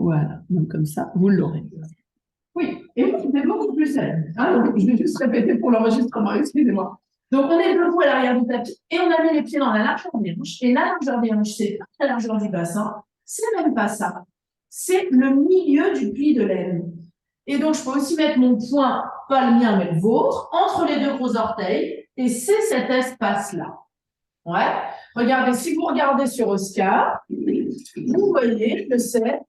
Voilà, donc comme ça, vous l'aurez. Oui, et moi, c'était beaucoup plus saine. Hein, donc, je vais juste répéter pour l'enregistrement, excusez-moi. Donc, on est debout à l'arrière du tapis et on a mis les pieds dans la largeur des hanches. Et la largeur des hanches, c'est pas la largeur du bassin, c'est même pas ça. C'est le milieu du pli de l'aine. Et donc, je peux aussi mettre mon poing, pas le mien, mais le vôtre, entre les deux gros orteils. Et c'est cet espace-là. Ouais. Regardez, si vous regardez sur Oscar, vous voyez que c'est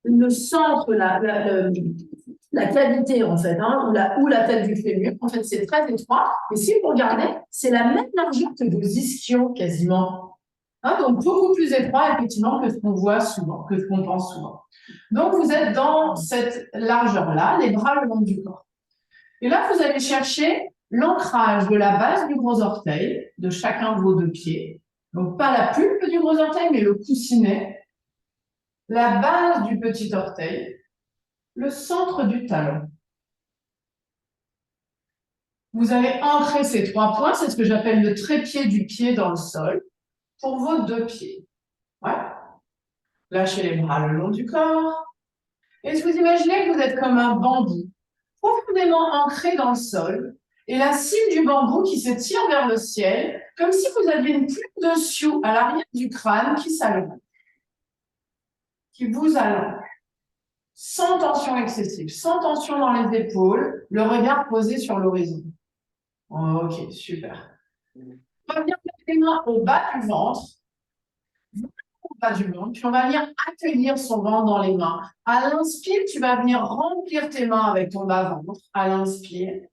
le centre, la cavité, en fait, hein, ou la tête du fémur. En fait, c'est très étroit. Et si vous regardez, c'est la même largeur que vos ischions, quasiment. Hein, donc, beaucoup plus étroit, effectivement, que ce qu'on voit souvent, que ce qu'on pense souvent. Donc, vous êtes dans cette largeur-là, les bras le long du corps. Et là, vous allez chercher l'ancrage de la base du gros orteil, de chacun de vos deux pieds. Donc, pas la pulpe du gros orteil, mais le coussinet. La base du petit orteil, le centre du talon. Vous allez ancrer ces 3 points, c'est ce que j'appelle le trépied du pied dans le sol, pour vos 2 pieds. Ouais. Lâchez les bras le long du corps. Et vous imaginez que vous êtes comme un bambou, profondément ancré dans le sol, et la cime du bambou qui se tire vers le ciel, comme si vous aviez une plume de sioux à l'arrière du crâne qui s'allonge, qui vous allonge. Sans tension excessive, sans tension dans les épaules, le regard posé sur l'horizon. Ok, super. On va venir mettre les mains au bas du ventre, puis on va venir accueillir son ventre dans les mains. À l'inspire, tu vas venir remplir tes mains avec ton bas-ventre. À l'inspire.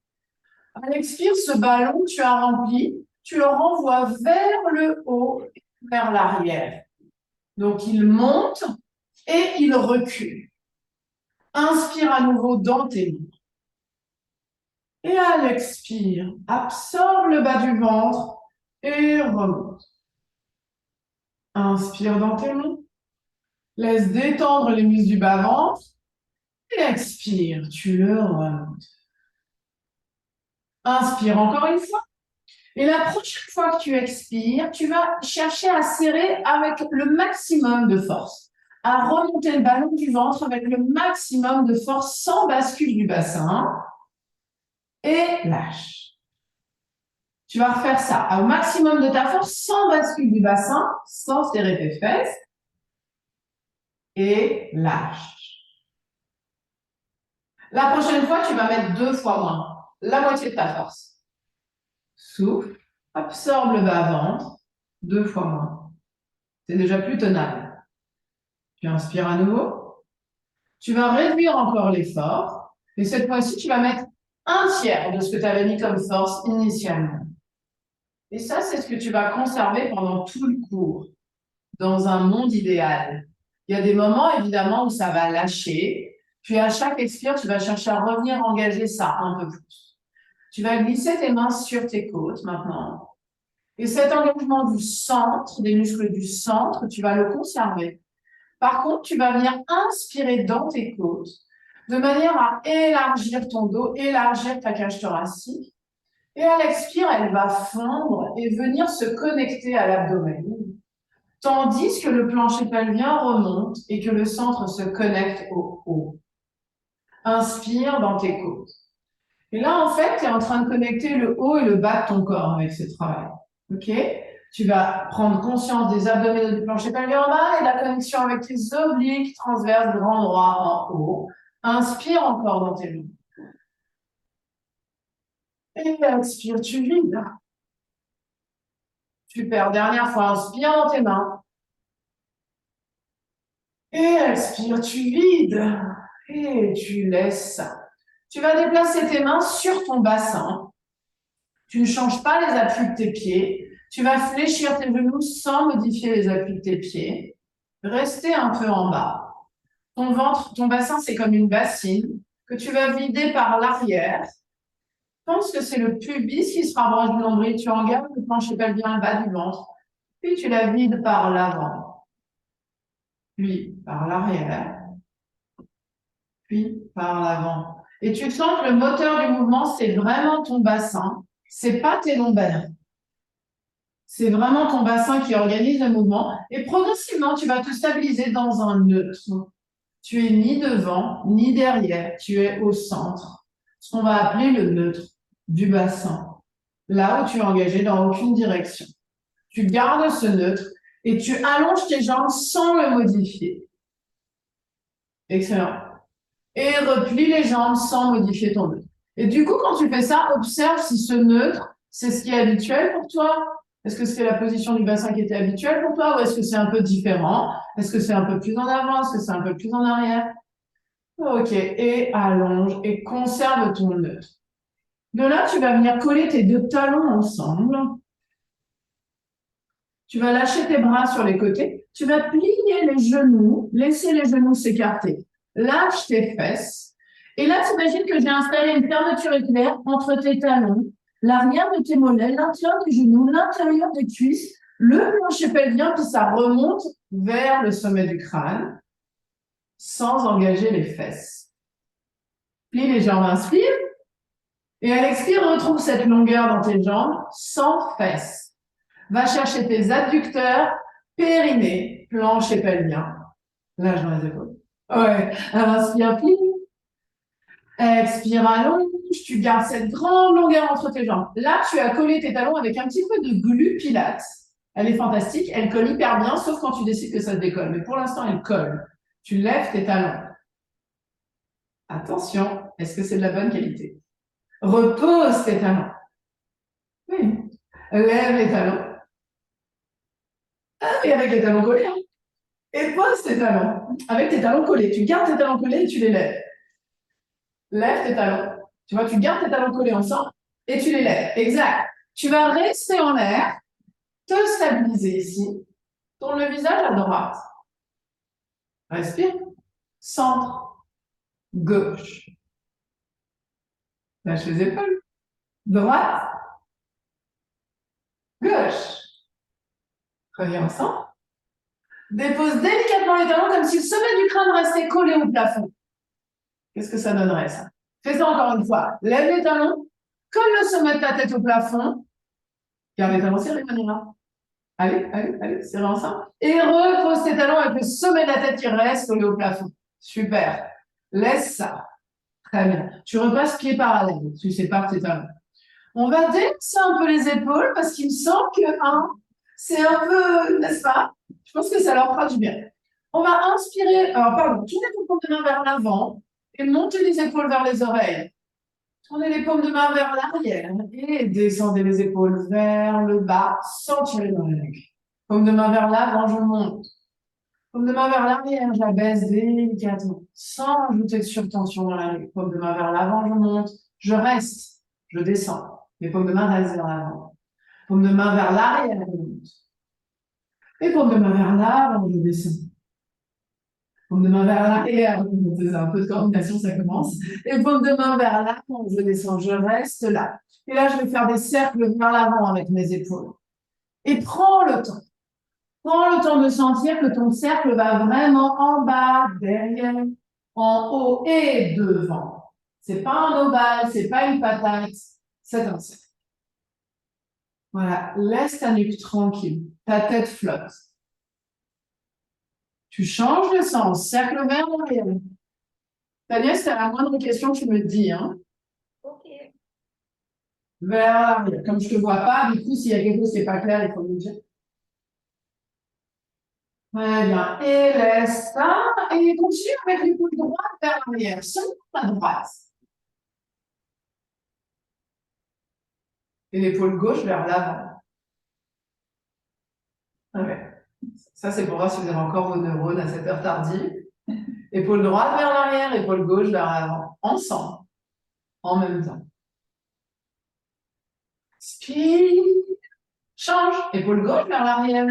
À l'expire, ce ballon que tu as rempli, tu le renvoies vers le haut et vers l'arrière. Donc, il monte et il recule. Inspire à nouveau dans tes mains. Et à l'expire, absorbe le bas du ventre et remonte. Inspire dans tes mains. Laisse détendre les muscles du bas-ventre. Et expire, tu le remontes. Inspire encore une fois. Et la prochaine fois que tu expires, tu vas chercher à serrer avec le maximum de force. À remonter le ballon du ventre avec le maximum de force sans bascule du bassin. Et lâche. Tu vas refaire ça au maximum de ta force sans bascule du bassin, sans serrer tes fesses. Et lâche. La prochaine fois, tu vas mettre 2 fois moins, la moitié de ta force. Souffle, absorbe le bas-ventre, 2 fois moins. C'est déjà plus tenable. Tu inspires à nouveau. Tu vas réduire encore l'effort. Et cette fois-ci, tu vas mettre 1/3 de ce que tu avais mis comme force initialement. Et ça, c'est ce que tu vas conserver pendant tout le cours, dans un monde idéal. Il y a des moments, évidemment, où ça va lâcher. Puis à chaque expire, tu vas chercher à revenir engager ça un peu plus. Tu vas glisser tes mains sur tes côtes maintenant. Et cet engagement du centre, des muscles du centre, tu vas le conserver. Par contre, tu vas venir inspirer dans tes côtes, de manière à élargir ton dos, élargir ta cage thoracique. Et à l'expire, elle va fondre et venir se connecter à l'abdomen. Tandis que le plancher pelvien remonte et que le centre se connecte au haut. Inspire dans tes côtes. Et là, en fait, tu es en train de connecter le haut et le bas de ton corps avec ce travail. OK? Tu vas prendre conscience des abdominaux du plancher pelvien en bas et la connexion avec tes obliques transverses grand droit en haut. Inspire encore dans tes mains. Et expire, tu vides. Super, dernière fois, inspire dans tes mains. Et expire, tu vides. Et tu laisses. Tu vas déplacer tes mains sur ton bassin. Tu ne changes pas les appuis de tes pieds. Tu vas fléchir tes genoux sans modifier les appuis de tes pieds. Rester un peu en bas. Ton ventre, ton bassin, c'est comme une bassine que tu vas vider par l'arrière. Pense que c'est le pubis qui se rapproche du nombril. Tu engages le plancher pelvien le bas du ventre. Puis tu la vides par l'avant. Puis par l'arrière. Puis par l'avant. Et tu sens que le moteur du mouvement, c'est vraiment ton bassin. C'est pas tes lombaires. C'est vraiment ton bassin qui organise le mouvement. Et progressivement, tu vas te stabiliser dans un neutre. Tu es ni devant, ni derrière. Tu es au centre. Ce qu'on va appeler le neutre du bassin. Là où tu es engagé dans aucune direction. Tu gardes ce neutre et tu allonges tes jambes sans le modifier. Excellent. Et replie les jambes sans modifier ton neutre. Et du coup, quand tu fais ça, observe si ce neutre, c'est ce qui est habituel pour toi. Est-ce que c'est la position du bassin qui était habituelle pour toi ou est-ce que c'est un peu différent? Est-ce que c'est un peu plus en avant? Est-ce que c'est un peu plus en arrière? Ok, et allonge et conserve ton neutre. De là, tu vas venir coller tes deux talons ensemble. Tu vas lâcher tes bras sur les côtés. Tu vas plier les genoux, laisser les genoux s'écarter. Lâche tes fesses. Et là, tu imagines que j'ai installé une fermeture éclair entre tes talons, l'arrière de tes mollets, l'intérieur des genoux, l'intérieur des cuisses, le plancher pelvien, puis ça remonte vers le sommet du crâne sans engager les fesses. Plie les jambes, inspire. Et à l'expire, retrouve cette longueur dans tes jambes sans fesses. Va chercher tes adducteurs, périnée, plancher pelvien. Lâche dans les épaules. Ouais. Alors, inspire, plie. Expire, allonge. Tu gardes cette grande longueur entre tes jambes. Là, tu as collé tes talons avec un petit peu de glu pilates. Elle est fantastique. Elle colle hyper bien, sauf quand tu décides que ça se décolle. Mais pour l'instant, elle colle. Tu lèves tes talons. Attention, est-ce que c'est de la bonne qualité? Repose tes talons. Oui. Lève les talons. Ah, et avec les talons collés. Hein. Et pose tes talons. Avec tes talons collés. Tu gardes tes talons collés et tu les lèves. Lève tes talons. Tu vois, tu gardes tes talons collés ensemble et tu les lèves. Exact. Tu vas rester en l'air, te stabiliser ici. Tourne le visage à droite. Respire. Centre. Gauche. Lâche les épaules. Droite. Gauche. Reviens ensemble. Dépose délicatement les talons comme si le sommet du crâne restait collé au plafond. Qu'est-ce que ça donnerait, ça? Fais ça encore une fois. Lève les talons, colle le sommet de ta tête au plafond. Garde les talons serrés, Manila. Allez, serrez ensemble. Et repose tes talons avec le sommet de la tête qui reste collé au plafond. Super. Laisse ça. Très bien. Tu repasses pied parallèle. Tu sépares tes talons. On va délaisser un peu les épaules parce qu'il me semble que c'est un peu, n'est-ce pas? Je pense que ça leur fera du bien. On va inspirer, tourner ton paume de main vers l'avant et monter les épaules vers les oreilles. Tournez les paumes de main vers l'arrière et descendez les épaules vers le bas sans tirer dans la nuque. Paume de main vers l'avant, je monte. Paume de main vers l'arrière, j'abaisse délicatement, sans ajouter de surtension dans la nuque. Paume de main vers l'avant, je monte. Je reste, je descends. Les paumes de main restent vers l'avant. Paume de main vers l'arrière, je monte. Et paume de main vers l'avant, je descends. Paume de main vers l'arrière, c'est un peu de coordination, ça commence. Et paume de main vers l'avant, je descends, je reste là. Et là, je vais faire des cercles vers l'avant avec mes épaules. Et prends le temps. Prends le temps de sentir que ton cercle va vraiment en bas, derrière, en haut et devant. C'est pas un ovale, c'est pas une patate, c'est un cercle. Voilà, laisse ta nuque tranquille, ta tête flotte. Tu changes de sens, cercle vers l'arrière. Tania, si tu as la moindre question, tu me dis. Hein. Ok. Vers l'arrière. Comme je ne te vois pas, du coup, s'il y a quelque chose qui n'est pas clair, il faut me dire. Très bien. Et laisse ça. Et continue avec l'épaule droite vers l'arrière. Seulement à droite. Et l'épaule gauche vers l'avant. Ouais. Ça, c'est pour voir si vous avez encore vos neurones à cette heure tardive. Épaule droite vers l'arrière, épaule gauche vers l'avant. Ensemble. En même temps. Inspire. Change. Épaule gauche vers l'arrière.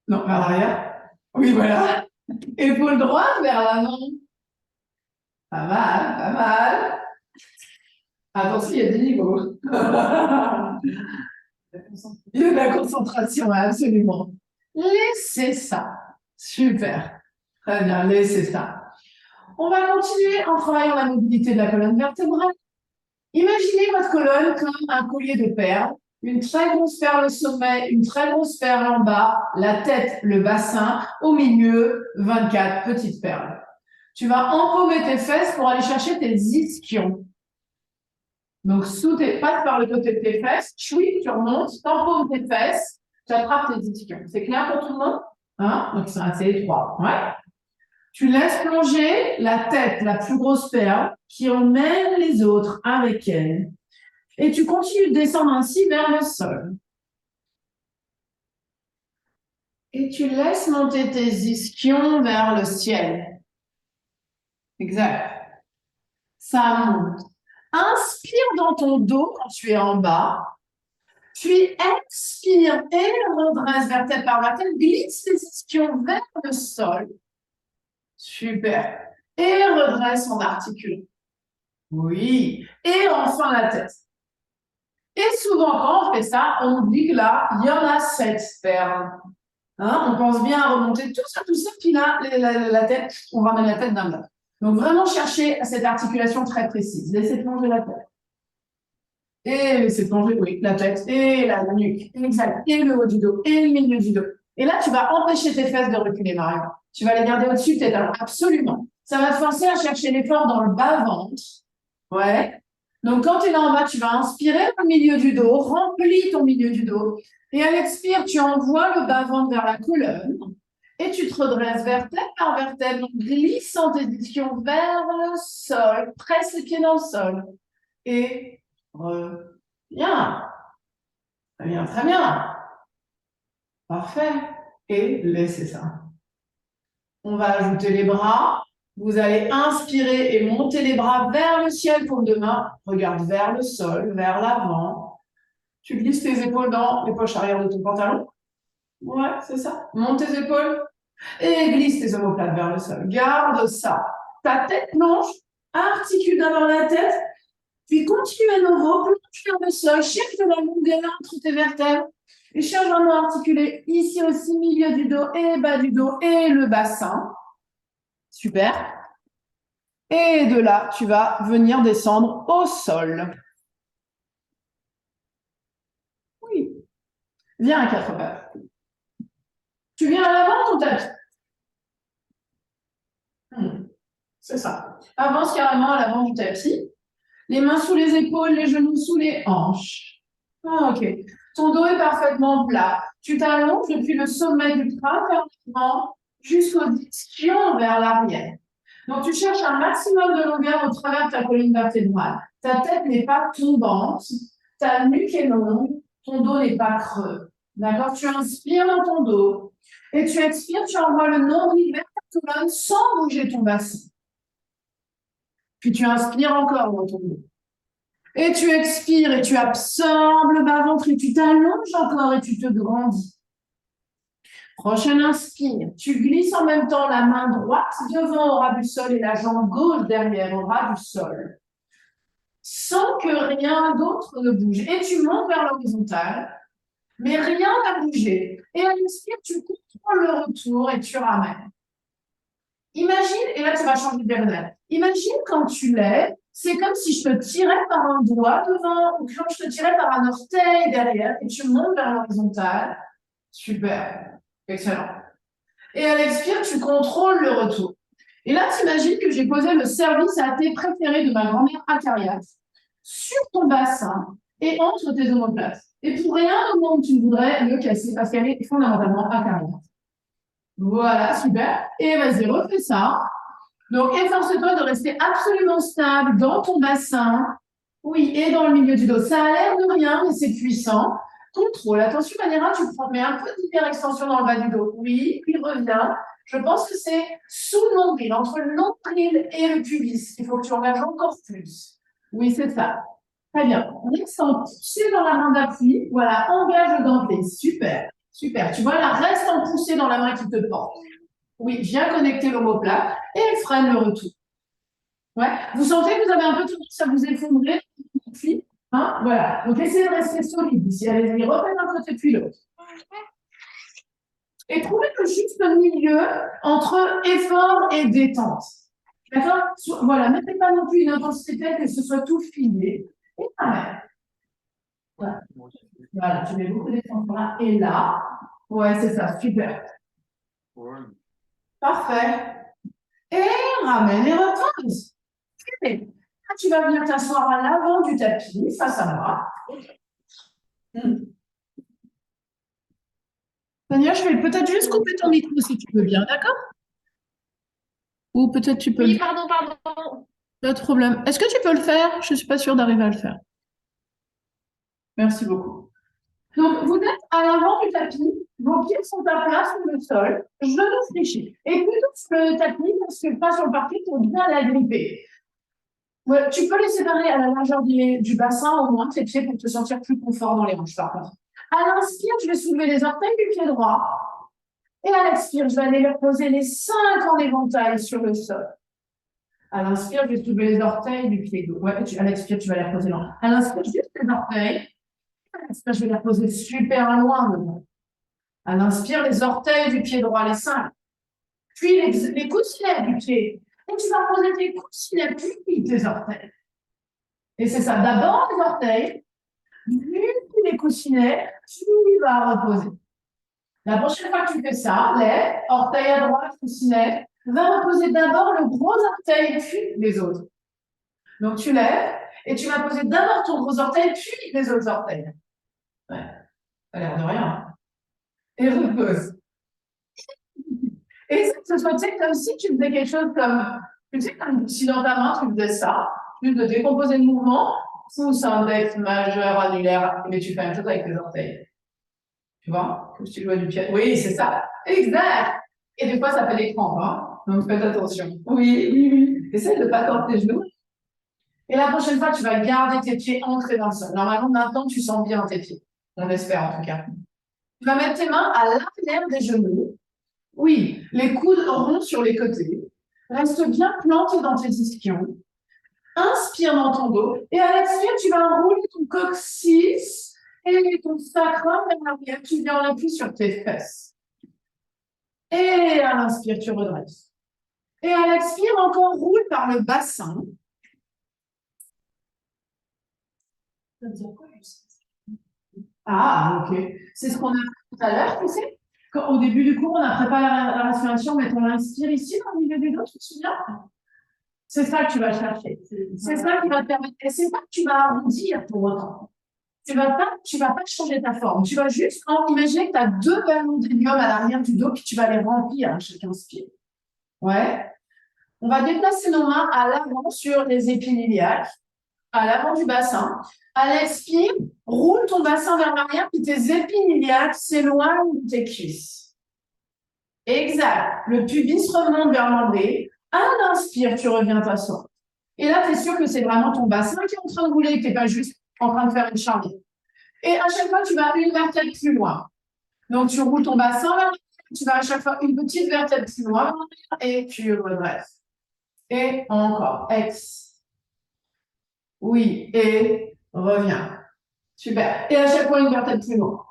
Non, vers l'arrière. Oui, voilà. Épaule droite vers l'avant. Pas mal, pas mal. Attention, il y a des niveaux. Il y a de la concentration, absolument. Laissez ça. Super. Très bien, laissez ça. On va continuer en travaillant la mobilité de la colonne vertébrale. Imaginez votre colonne comme un collier de perles Une très grosse perle au sommet, une très grosse perle en bas, la tête, le bassin, au milieu, 24 petites perles. Tu vas empaumer tes fesses pour aller chercher tes ischions. Donc, passe par le côté de tes fesses, tu remontes, t'empaumes tes fesses, tu attrapes tes ischions. C'est clair pour tout le monde? Hein? Donc, c'est assez étroit. Ouais. Tu laisses plonger la tête, la plus grosse perle, qui emmène les autres avec elle. Et tu continues de descendre ainsi vers le sol. Et tu laisses monter tes ischions vers le ciel. Exact. Ça monte. Inspire dans ton dos quand tu es en bas. Puis expire et redresse vertèbre par vertèbre. Glisse tes ischions vers le sol. Super. Et redresse en articulant. Oui. Et enfin la tête. Et souvent, quand on fait ça, on dit que là, il y en a 7 perles. Hein, on pense bien à remonter tout ça, puis là, la tête, on ramène la tête d'un bloc. Donc, vraiment chercher cette articulation très précise. Laissez plonger la tête. Et laissez plonger, oui, la tête et la nuque. Exact. Et le haut du dos et le milieu du dos. Et là, tu vas empêcher tes fesses de reculer, Marion. Tu vas les garder au-dessus de tes talons. Absolument. Ça va te forcer à chercher l'effort dans le bas-ventre. Ouais. Donc, quand tu es là en bas, tu vas inspirer le milieu du dos, remplis ton milieu du dos. Et à l'expire, tu envoies le bas-ventre vers la colonne. Et tu te redresses vertèbre par vertèbre, glissant tes ischions vers le sol. Presse les pieds dans le sol. Et reviens. Très bien, très bien. Parfait. Et laissez ça. On va ajouter les bras. Vous allez inspirer et monter les bras vers le ciel, paume de main. Regarde vers le sol, vers l'avant. Tu glisses tes épaules dans les poches arrière de ton pantalon. Ouais, c'est ça. Monte tes épaules et glisse tes omoplates vers le sol. Garde ça. Ta tête plonge, articule d'abord la tête, puis continue à nouveau, plonge vers le sol, cherche de la longueur entre tes vertèbres et cherche vraiment à articuler ici aussi, milieu du dos et bas du dos et le bassin. Super. Et de là, tu vas venir descendre au sol. Oui. Viens à 4 pattes. Tu viens à l'avant, ton tapis. C'est ça. Avance carrément à l'avant du tapis. Les mains sous les épaules, les genoux sous les hanches. Ah, ok. Ton dos est parfaitement plat. Tu t'allonges depuis le sommet du crâne vers l'avant jusqu'aux ischions vers l'arrière. Donc, tu cherches un maximum de longueur au travers de ta colonne vertébrale. Ta tête n'est pas tombante, ta nuque est longue, ton dos n'est pas creux. D'accord? Tu inspires dans ton dos et tu expires, tu envoies le nombril vers ta colonne sans bouger ton bassin. Puis tu inspires encore dans ton dos. Et tu expires et tu absorbes le bas-ventre et tu t'allonges encore et tu te grandis. Prochaine inspire. Tu glisses en même temps la main droite devant au ras du sol et la jambe gauche derrière au ras du sol. Sans que rien d'autre ne bouge. Et tu montes vers l'horizontale, mais rien n'a bougé. Et à l'inspire, tu contrôles le retour et tu ramènes. Imagine, et là tu vas changer de périmètre. Imagine quand tu lèves, c'est comme si je te tirais par un doigt devant, ou comme je te tirais par un orteil derrière, et tu montes vers l'horizontale. Super. Excellent. Et à l'expire, tu contrôles le retour. Et là, tu imagines que j'ai posé le service à thé préféré de ma grand-mère acariate sur ton bassin et entre tes omoplates. Et pour rien au monde, tu voudrais le casser parce qu'elle est fondamentalement acariate. Voilà, super. Et vas-y, refais ça. Donc, efforce-toi de rester absolument stable dans ton bassin. Oui, et dans le milieu du dos. Ça a l'air de rien, mais c'est puissant. Contrôle. Attention, Manera, tu mets un peu d'hyperextension dans le bas du dos. Oui, puis reviens. Je pense que c'est sous le nombril, entre le nombril et le pubis. Il faut que tu engages encore plus. Oui, c'est ça. Très bien. Reste en poussée dans la main d'appui. Voilà, engage le dentelé. Super. Super. Tu vois, là, reste en poussée dans la main qui te porte. Oui, viens connecter l'omoplate et freine le retour. Ouais. Vous sentez que vous avez un peu tendance à vous effondrer, hein? Voilà. Donc, essayez de rester solide ici. Allez-y, refaites d'un côté puis l'autre. Et trouvez le juste milieu entre effort et détente. D'accord? Voilà, mettez pas non plus une intensité telle que ce soit tout filé. Et pareil. Voilà. Voilà, tu mets beaucoup d'extension là et là. Ouais, c'est ça, super. Ouais. Parfait. Et ramène et repose. Et là, tu vas venir t'asseoir à l'avant du tapis, face à moi. Tania, je vais peut-être juste couper ton micro si tu veux bien, d'accord? Ou peut-être tu peux. Oui, pardon. Pas de problème. Est-ce que tu peux le faire? Je ne suis pas sûre d'arriver à le faire. Merci beaucoup. Donc, vous êtes à l'avant du tapis, vos pieds sont à plat sur le sol, genoux fléchis. Et plutôt sur le tapis, parce que pas sur le parquet, pour bien la gripper. Ouais, tu peux les séparer à la largeur du bassin, au moins, tes pieds, pour te sentir plus confort dans les hanches, par contre. À l'inspire, je vais soulever les orteils du pied droit. Et à l'expire, je vais aller leur poser les 5 en éventail sur le sol. À l'inspire, je vais soulever les orteils du pied gauche. Ouais, à l'expire, tu vas les reposer loin. À l'inspire, juste les orteils. À l'expire, je vais les reposer super loin devant. À l'inspire, les orteils du pied droit, les 5. Puis les coussinets du pied. Et tu vas poser tes coussinets, puis tes orteils. Et c'est ça. D'abord les orteils, puis les coussinets, tu vas reposer. La prochaine fois que tu fais ça, lève, orteil à droite, coussinet, va reposer d'abord le gros orteil, puis les autres. Donc tu lèves et tu vas poser d'abord ton gros orteil, puis les autres orteils. Ouais, ça a l'air de rien. Hein. Et repose. Et ce soit comme si tu faisais quelque chose comme, tu sais, comme si dans ta main tu faisais ça, juste de décomposer le mouvement, pouce, index, majeur, annulaire, mais tu fais la même chose avec tes orteils. Tu vois, comme si tu jouais du piano. Oui, c'est ça. Exact. Et des fois, ça fait des crampes, hein. Donc, faites attention. Oui. Essaye de ne pas tordre tes genoux. Et la prochaine fois, tu vas garder tes pieds ancrés dans le sol. Normalement, maintenant, tu sens bien tes pieds. On espère, en tout cas. Tu vas mettre tes mains à l'arrière des genoux. Oui, les coudes ronds sur les côtés. Reste bien planté dans tes ischions. Inspire dans ton dos. Et à l'expire, tu vas enrouler ton coccyx et ton sacrum vers l'arrière. Tu viens en appui sur tes fesses. Et à l'inspire, tu redresses. Et à l'expire, encore roule par le bassin. Ça veut dire quoi, ah, ok. C'est ce qu'on a fait tout à l'heure, tu sais. Au début du cours, on a préparé la respiration, mais on inspire ici, dans le milieu du dos, tu te souviens? C'est ça que tu vas chercher. C'est ça qui va te permettre. Et c'est pas que tu vas arrondir pour autant. Tu vas pas changer ta forme. Tu vas juste imaginer que tu as 2 ballons d'hélium à l'arrière du dos, puis tu vas les remplir à chaque inspire. Ouais. On va déplacer nos mains à l'avant sur les épines iliaques, à l'avant du bassin. À l'expire, roule ton bassin vers l'arrière, puis tes épines iliaques s'éloignent de tes cuisses. Exact. Le pubis remonte vers l'embré. À l'inspire, tu reviens t'asseoir. Et là, tu es sûr que c'est vraiment ton bassin qui est en train de rouler, que tu n'es pas juste en train de faire une charnière. Et à chaque fois, tu vas une vertèbre plus loin. Donc, tu roules ton bassin vers l'arrière, tu vas à chaque fois une petite vertèbre plus loin et tu redresses. Et encore. Ex. Oui. Et reviens. Super. Et à chaque fois, une vertèbre plus loin.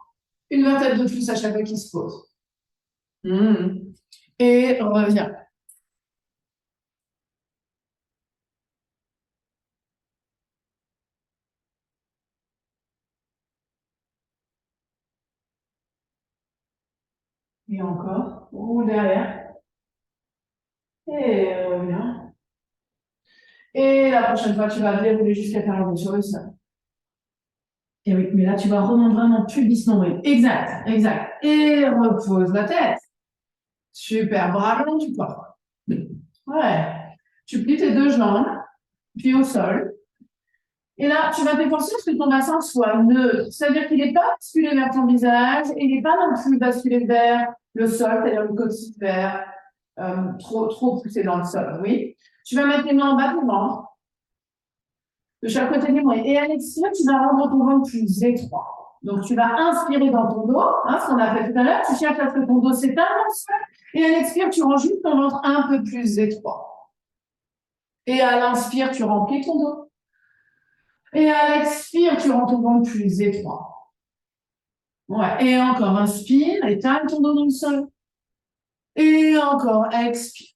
Une vertèbre de plus à chaque fois qu'il se pose. Et reviens. Et encore. Roule derrière. Et reviens. Et la prochaine fois, tu vas dérouler jusqu'à t'arriver sur le sol. Et oui, mais là, tu vas remonter vraiment pubis nombril. Exact. Et repose la tête. Super, bras long du corps. Ouais. Tu plies tes 2 jambes, puis au sol. Et là, tu vas t'efforcer à ce que ton bassin soit neutre. C'est-à-dire qu'il n'est pas basculé vers ton visage et il n'est pas non plus basculé vers le sol, c'est-à-dire le coccyx vers trop poussé dans le sol. Oui. Tu vas mettre les mains en bas de ton ventre, de chaque côté du moyen. Et à l'expire, tu vas rendre ton ventre plus étroit. Donc, tu vas inspirer dans ton dos, ce qu'on a fait tout à l'heure. Tu cherches à ce que ton dos s'étale dans le sol. Et à l'expire, tu rends juste ton ventre un peu plus étroit. Et à l'inspire, tu remplis ton dos. Et à l'expire, tu rends ton ventre plus étroit. Ouais. Et encore, inspire, étale ton dos dans le sol. Et encore, expire.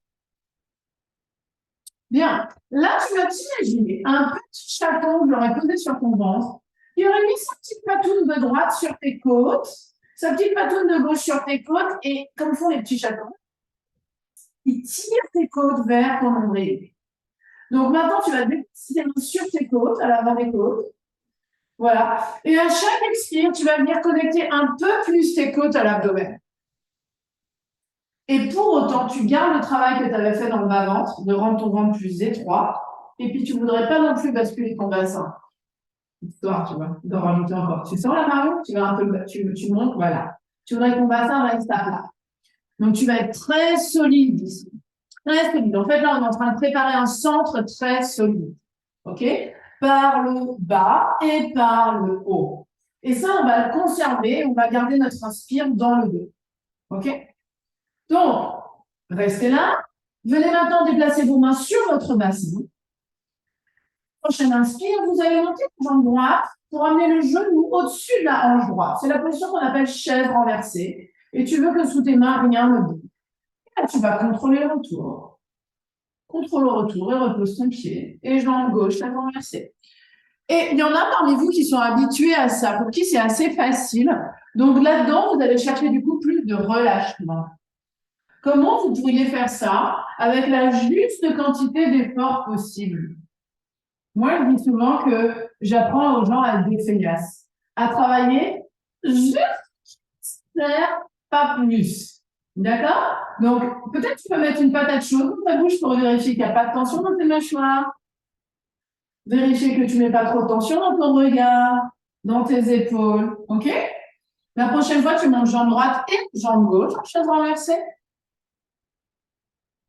Bien. Là, tu vas t'imaginer un petit chaton que j'aurais posé sur ton ventre. Il aurait mis sa petite patoune de droite sur tes côtes, sa petite patoune de gauche sur tes côtes, et comme font les petits chatons, il tire tes côtes vers ton nombril. Donc maintenant, tu vas déplacer tes mains sur tes côtes, à l'avant des côtes. Voilà. Et à chaque expire, tu vas venir connecter un peu plus tes côtes à l'abdomen. Et pour autant, tu gardes le travail que tu avais fait dans le bas-ventre, de rendre ton ventre plus étroit. Et puis, tu ne voudrais pas non plus basculer ton bassin. Histoire, tu vois, de rajouter encore. Tu sens la Marion? Tu vas un peu, tu montes, voilà. Tu voudrais que ton bassin reste à plat. Donc, tu vas être très solide ici. Très solide. En fait, là, on est en train de préparer un centre très solide. OK? Par le bas et par le haut. Et ça, on va le conserver. On va garder notre inspire dans le dos. OK? Donc, restez là. Venez maintenant déplacer vos mains sur votre bassin. Prochaine inspire, vous allez monter la jambe droite pour amener le genou au-dessus de la hanche droite. C'est la position qu'on appelle chaise renversée. Et tu veux que sous tes mains, rien ne bouge. Là, tu vas contrôler le retour. Contrôle le retour et repose ton pied. Et jambe gauche, chaise renversée. Et il y en a parmi vous qui sont habitués à ça, pour qui c'est assez facile. Donc là-dedans, vous allez chercher du coup plus de relâchement. Comment vous pourriez faire ça avec la juste quantité d'efforts possible? Moi, je dis souvent que j'apprends aux gens à être défaillasse, à travailler juste faire, pas plus. D'accord? Donc, peut-être tu peux mettre une patate chaude dans ta bouche pour vérifier qu'il n'y a pas de tension dans tes mâchoires. Vérifier que tu mets pas trop de tension dans ton regard, dans tes épaules. OK? La prochaine fois, tu montes jambe droite et jambe gauche, chaise renversée.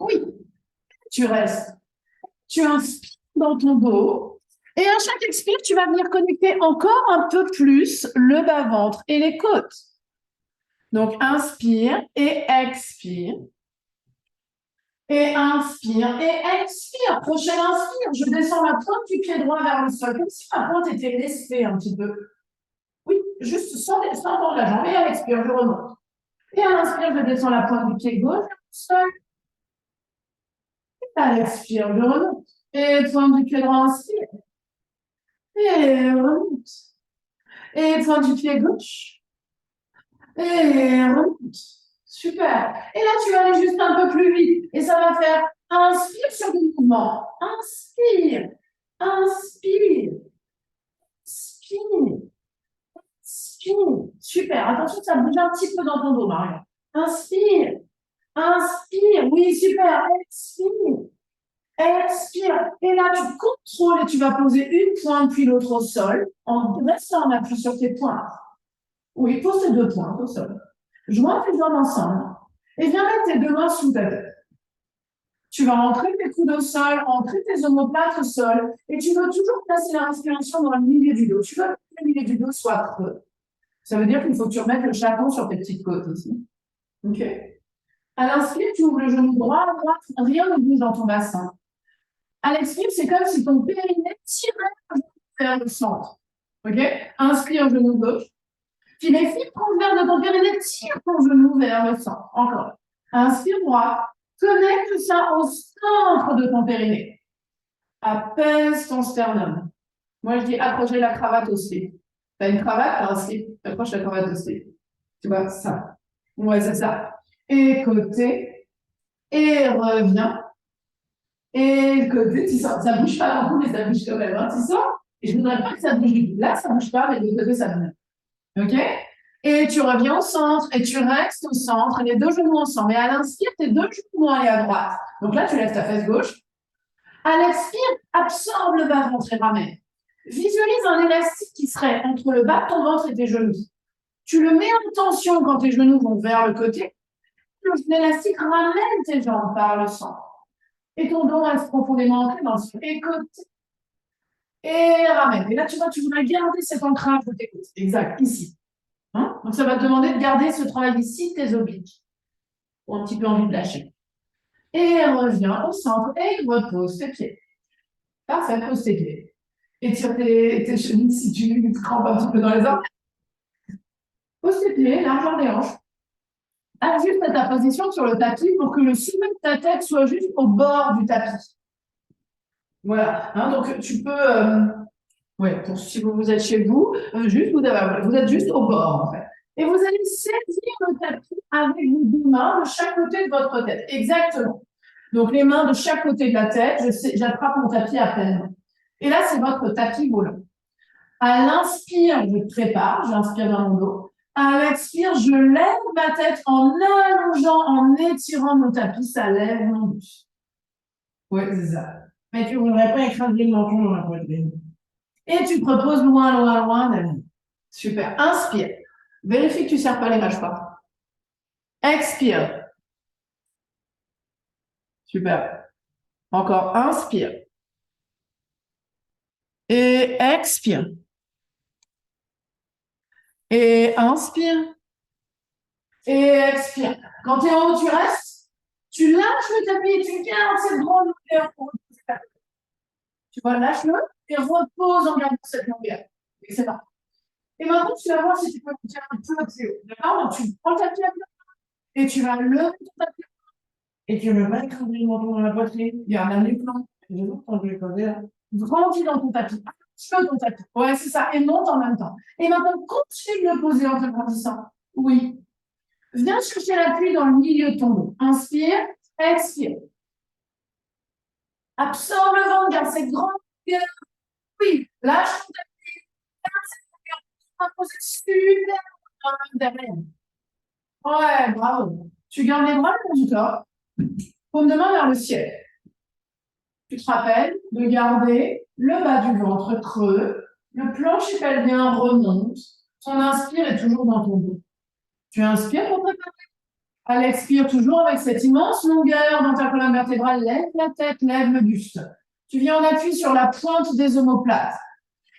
Oui. Tu restes. Tu inspires dans ton dos. Et à chaque expire, tu vas venir connecter encore un peu plus le bas-ventre et les côtes. Donc, inspire et expire. Et inspire et expire. Prochaine inspire. Je descends la pointe du pied droit vers le sol, comme si ma pointe était lestée un petit peu. Oui, juste sans tendre la jambe. Et à l'expire, je remonte. Et à l'inspire, je descends la pointe du pied gauche vers le sol. Et à l'expire, je remonte. Et pointe du pied droit, inspire. Et remonte. Et pointe du pied gauche. Et remonte. Super. Et là, tu vas aller juste un peu plus vite. Et ça va faire inspire sur le mouvement. Inspire. Inspire. Inspire. Inspire. Super. Attention, ça bouge un petit peu dans ton dos, Marion. Inspire. Inspire. Oui, super. Expire. Expire. Et là, tu contrôles et tu vas poser une pointe puis l'autre au sol en restant en appui sur tes pointes. Oui, pose tes deux pointes au sol. Joins tes jambes ensemble et viens mettre tes deux mains sous ta tête. Tu vas entrer tes coudes au sol, entrer tes omoplates au sol et tu veux toujours placer la respiration dans le milieu du dos. Tu veux que le milieu du dos soit creux. Ça veut dire qu'il faut que tu remettes le chapeau sur tes petites côtes aussi. OK? À l'inspire, tu ouvres le genou droit à droite, rien ne bouge dans ton bassin. À l'expire, c'est comme si ton périnée tirait vers le centre. OK? Inspire, genou gauche. Puis les fils transverses de ton périnée tirent ton genou vers le centre. Encore. Inspire droit. Connecte ça au centre de ton périnée. Apaise ton sternum. Moi, je dis accrocher la cravate au slip. Tu as une cravate, tu as un slip. Accroche la cravate au slip. Tu vois, ça. Ouais, c'est ça. Et côté. Et reviens. Et côté, tu sens. Ça ne bouge pas beaucoup, mais ça bouge quand même. Hein, tu sens? Et je ne voudrais pas que ça bouge du tout. Là, ça ne bouge pas, mais de côté, ça bouge. OK? Et tu reviens au centre et tu restes au centre, les deux genoux ensemble. Et à l'inspire, tes deux genoux vont aller à droite. Donc là, tu lèves ta fesse gauche. À l'expire, absorbe le bas-ventre et ramène. Visualise un élastique qui serait entre le bas de ton ventre et tes genoux. Tu le mets en tension quand tes genoux vont vers le côté. L'élastique ramène tes jambes par le centre. Et ton dos reste profondément ancré dans le sol. Et côté. Et ramène. Et là, tu vois, tu voudrais garder cet ancrage de tes côtes. Exact, ici. Hein? Donc, ça va te demander de garder ce travail ici, tes obliques. Ou un petit peu envie de lâcher. Et reviens au centre et repose tes pieds. Parfait, pose tes pieds. Étire tes chemises si tu te crampes un petit peu dans les orteils. Pose tes pieds, largeur des hanches. Ajuste ta position sur le tapis pour que le sommet de ta tête soit juste au bord du tapis. Voilà. Hein, donc, tu peux Oui, si vous êtes chez vous, vous êtes juste au bord, en fait. Et vous allez saisir le tapis avec vos deux mains de chaque côté de votre tête. Exactement. Donc, les mains de chaque côté de la tête, j'attrape mon tapis à pleine main. Et là, c'est votre tapis volant. À l'inspire, je prépare, j'inspire dans mon dos. À l'expire, je lève ma tête en allongeant, en étirant mon tapis, ça lève mon buste. Oui, c'est ça. Mais tu ne voudrais pas écraser le menton dans la poitrine. Et tu te reposes loin, loin, loin d'aller. Super. Inspire. Vérifie que tu ne serres pas les mâchoires. Expire. Super. Encore, inspire. Et expire. Et inspire. Et expire. Quand tu es en haut, tu restes. Tu lâches le tapis et tu gardes cette grande longueur pour reposer ta tête. Tu vois, lâche-le et repose en gardant cette longueur. Et c'est parti. Et maintenant, tu vas voir si tu peux tirer un peu plus haut. D'accord? Donc, tu prends le tapis à plat et tu vas lever ton tapis. Et tu ne veux pas écraser le menton dans la poitrine. Il y a un plan. J'ai entendu les poser là. Grandis dans ton tapis. Fais ton tapis. Ouais, c'est ça. Et monte en même temps. Et maintenant, continue de le poser en te grandissant. Oui. Viens chercher l'appui dans le milieu de ton dos. Inspire, expire. Absorbe le ventre, garde cette grande longueur. Oui, lâche ton tapis. Garde cette longueur. Tu vas poser super derrière. Ouais, bravo. Tu gardes les bras le long du corps. Paume de main vers le ciel. Tu te rappelles de garder le bas du ventre creux. Le plancher pelvien remonte. Ton inspire est toujours dans ton dos. Tu inspires pour préparer. À l'expire, toujours avec cette immense longueur dans ta colonne vertébrale, lève la tête, lève le buste. Tu viens en appui sur la pointe des omoplates.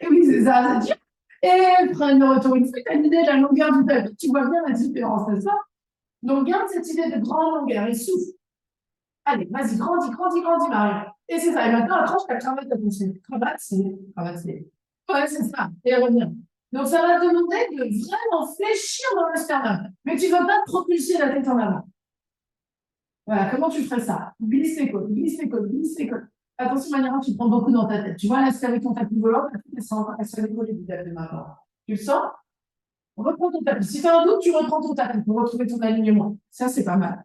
Et oui, c'est ça, c'est dur. Et prenne le retour. Une fois que tu as l'idée de la longueur du tapis, tu vois bien la différence, n'est-ce pas? Donc, garde cette idée de grande longueur et souffle. Allez, vas-y, grandis, grandis, grandis, Marion. Et c'est ça. Et maintenant, accroche ta cravate à ton ciel. Cravate, c'est. Ouais, c'est ça. Et reviens. Donc, ça va te demander de vraiment fléchir dans le sternum. Mais tu ne vas pas te propulser la tête en avant. Voilà, comment tu ferais ça? Glisse les côtes, glisse les côtes, glisse les côtes. Attention, Maniera, tu prends beaucoup dans ta tête. Tu vois, là, c'est avec ton tapis volant, elle s'est décollée du tapis maintenant. Tu le sens? Reprends ton tapis. Si tu as un doute, tu reprends ton tapis pour retrouver ton alignement. Ça, c'est pas mal.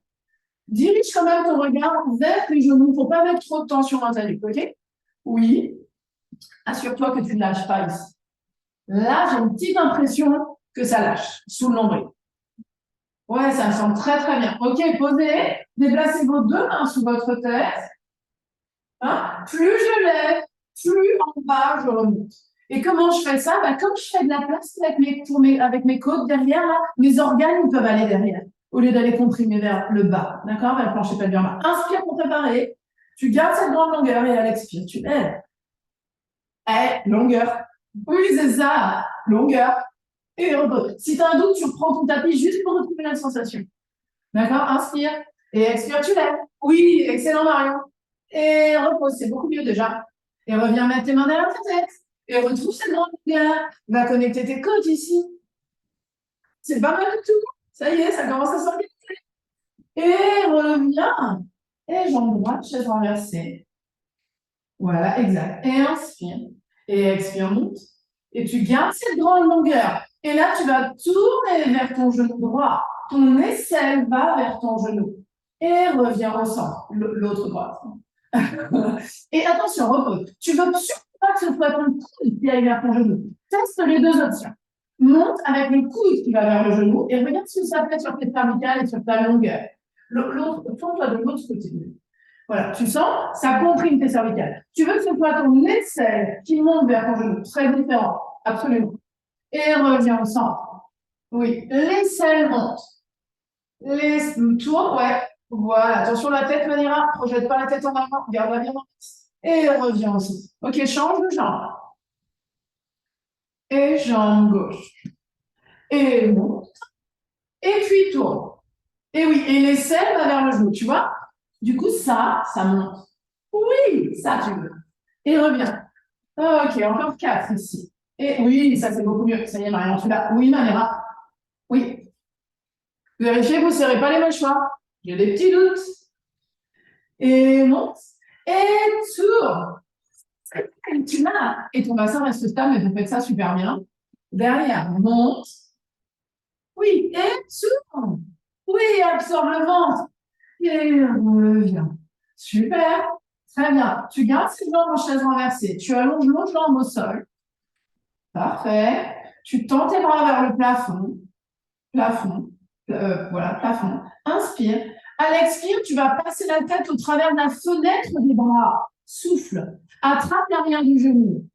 Dirige quand même ton regard vers les genoux pour pas mettre trop de tension dans ta nuque, ok? Oui. Assure-toi que tu ne lâches pas ici. Là, j'ai une petite impression que ça lâche sous le nombril. Ouais, ça me semble très très bien. Ok, posez, déplacez vos deux mains sous votre tête. Hein? Plus je lève, plus en bas je remonte. Et comment je fais ça? Comme je fais de la place avec mes côtes derrière, là, mes organes ils peuvent aller derrière, au lieu d'aller comprimer vers le bas. D'accord? Vers le plancher pelvien bas. Inspire pour préparer. Tu gardes cette grande longueur et à l'expire, tu lèves. Longueur. Oui, c'est ça. Longueur. Et repose. Si tu as un doute, tu reprends ton tapis juste pour retrouver la sensation. D'accord? Inspire. Et expire, tu lèves. Oui, excellent, Marion. Et repose, c'est beaucoup mieux déjà. Et reviens mettre tes mains derrière ta tête. Et retrouve cette grande longueur. Va connecter tes côtes ici. C'est pas mal du tout. Ça y est, ça commence à s'organiser. Et reviens. Et jambe droite, chaise renversée. Voilà, exact. Et inspire. Et expire, monte. Et tu gardes cette grande longueur. Et là, tu vas tourner vers ton genou droit. Ton aisselle va vers ton genou. Et reviens au centre, l'autre droite. Et attention, repose. Tu veux surtout pas que ce soit ton coude qui aille vers ton genou. Teste les deux options. Monte avec le coude qui va vers le genou et regarde ce que ça fait sur tes cervicales et sur ta longueur. Tourne-toi de l'autre côté. Voilà, tu sens, ça comprime tes cervicales. Tu veux que ce soit ton aisselle qui monte vers ton genou. Très différent, absolument. Et reviens au centre. Oui, l'aisselle monte. Tourne, ouais. Voilà, attention la tête, Manira. Projette pas la tête en avant, garde-la bien en face. Et reviens aussi. Ok, change de jambe. Et jambe gauche. Et monte. Et puis tourne. Et oui, et l'aisselle va vers le genou, tu vois? Du coup, ça monte. Oui, ça tu veux. Et reviens. Ok, encore 4 ici. Et oui, ça c'est beaucoup mieux. Ça y est, Marianne, tu l'as. Oui, Manira. Oui. Vérifiez, vous ne serrez pas les mâchoires. J'ai des petits doutes. Et monte. Et tourne. Et tu l'as. Et ton bassin reste stable, et vous faites ça super bien. Derrière, monte. Oui, et souffle. Oui, absorbe le ventre. Et reviens. Super. Très bien. Tu gardes ces jambes en chaise renversée. Tu allonges l'autre jambe au sol. Parfait. Tu tends tes bras vers le plafond. Plafond. Voilà, plafond. Inspire. À l'expire, tu vas passer la tête au travers de la fenêtre des bras. Souffle. Attrape l'arrière du genou.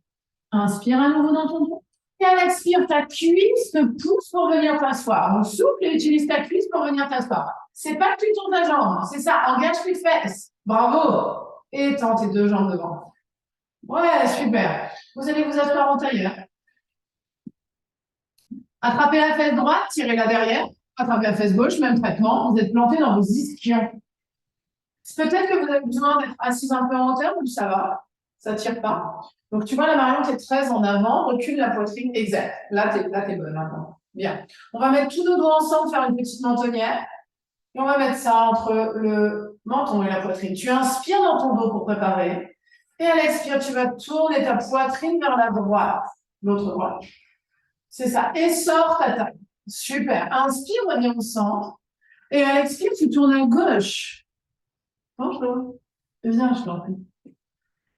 Inspire à nouveau dans ton dos. Et à l'expire, ta cuisse te pousse pour venir t'asseoir. Donc, souffle et utilise ta cuisse pour venir t'asseoir. C'est pas que tu tournes ta jambe, c'est ça. Engage tes fesses. Bravo. Et tends tes deux jambes devant. Ouais, super. Vous allez vous asseoir en tailleur. Attrapez la fesse droite, tirez-la derrière. Attrapez la fesse gauche, même traitement. Vous êtes planté dans vos ischions. Peut-être que vous avez besoin d'être assise un peu en hauteur, ou ça va. Ça ne tire pas. Donc, tu vois, la Marion, tu es très en avant. Recule la poitrine. Exact. Là, tu es bonne maintenant. Bien. On va mettre tous nos doigts ensemble, faire une petite mentonnière. Et on va mettre ça entre le menton et la poitrine. Tu inspires dans ton dos pour préparer. Et à l'expire, tu vas tourner ta poitrine vers la droite. L'autre droite. C'est ça. Et sors ta taille. Super. Inspire, reviens au centre. Et à l'expire, tu tournes à gauche. Bonjour. Viens, je t'en prie.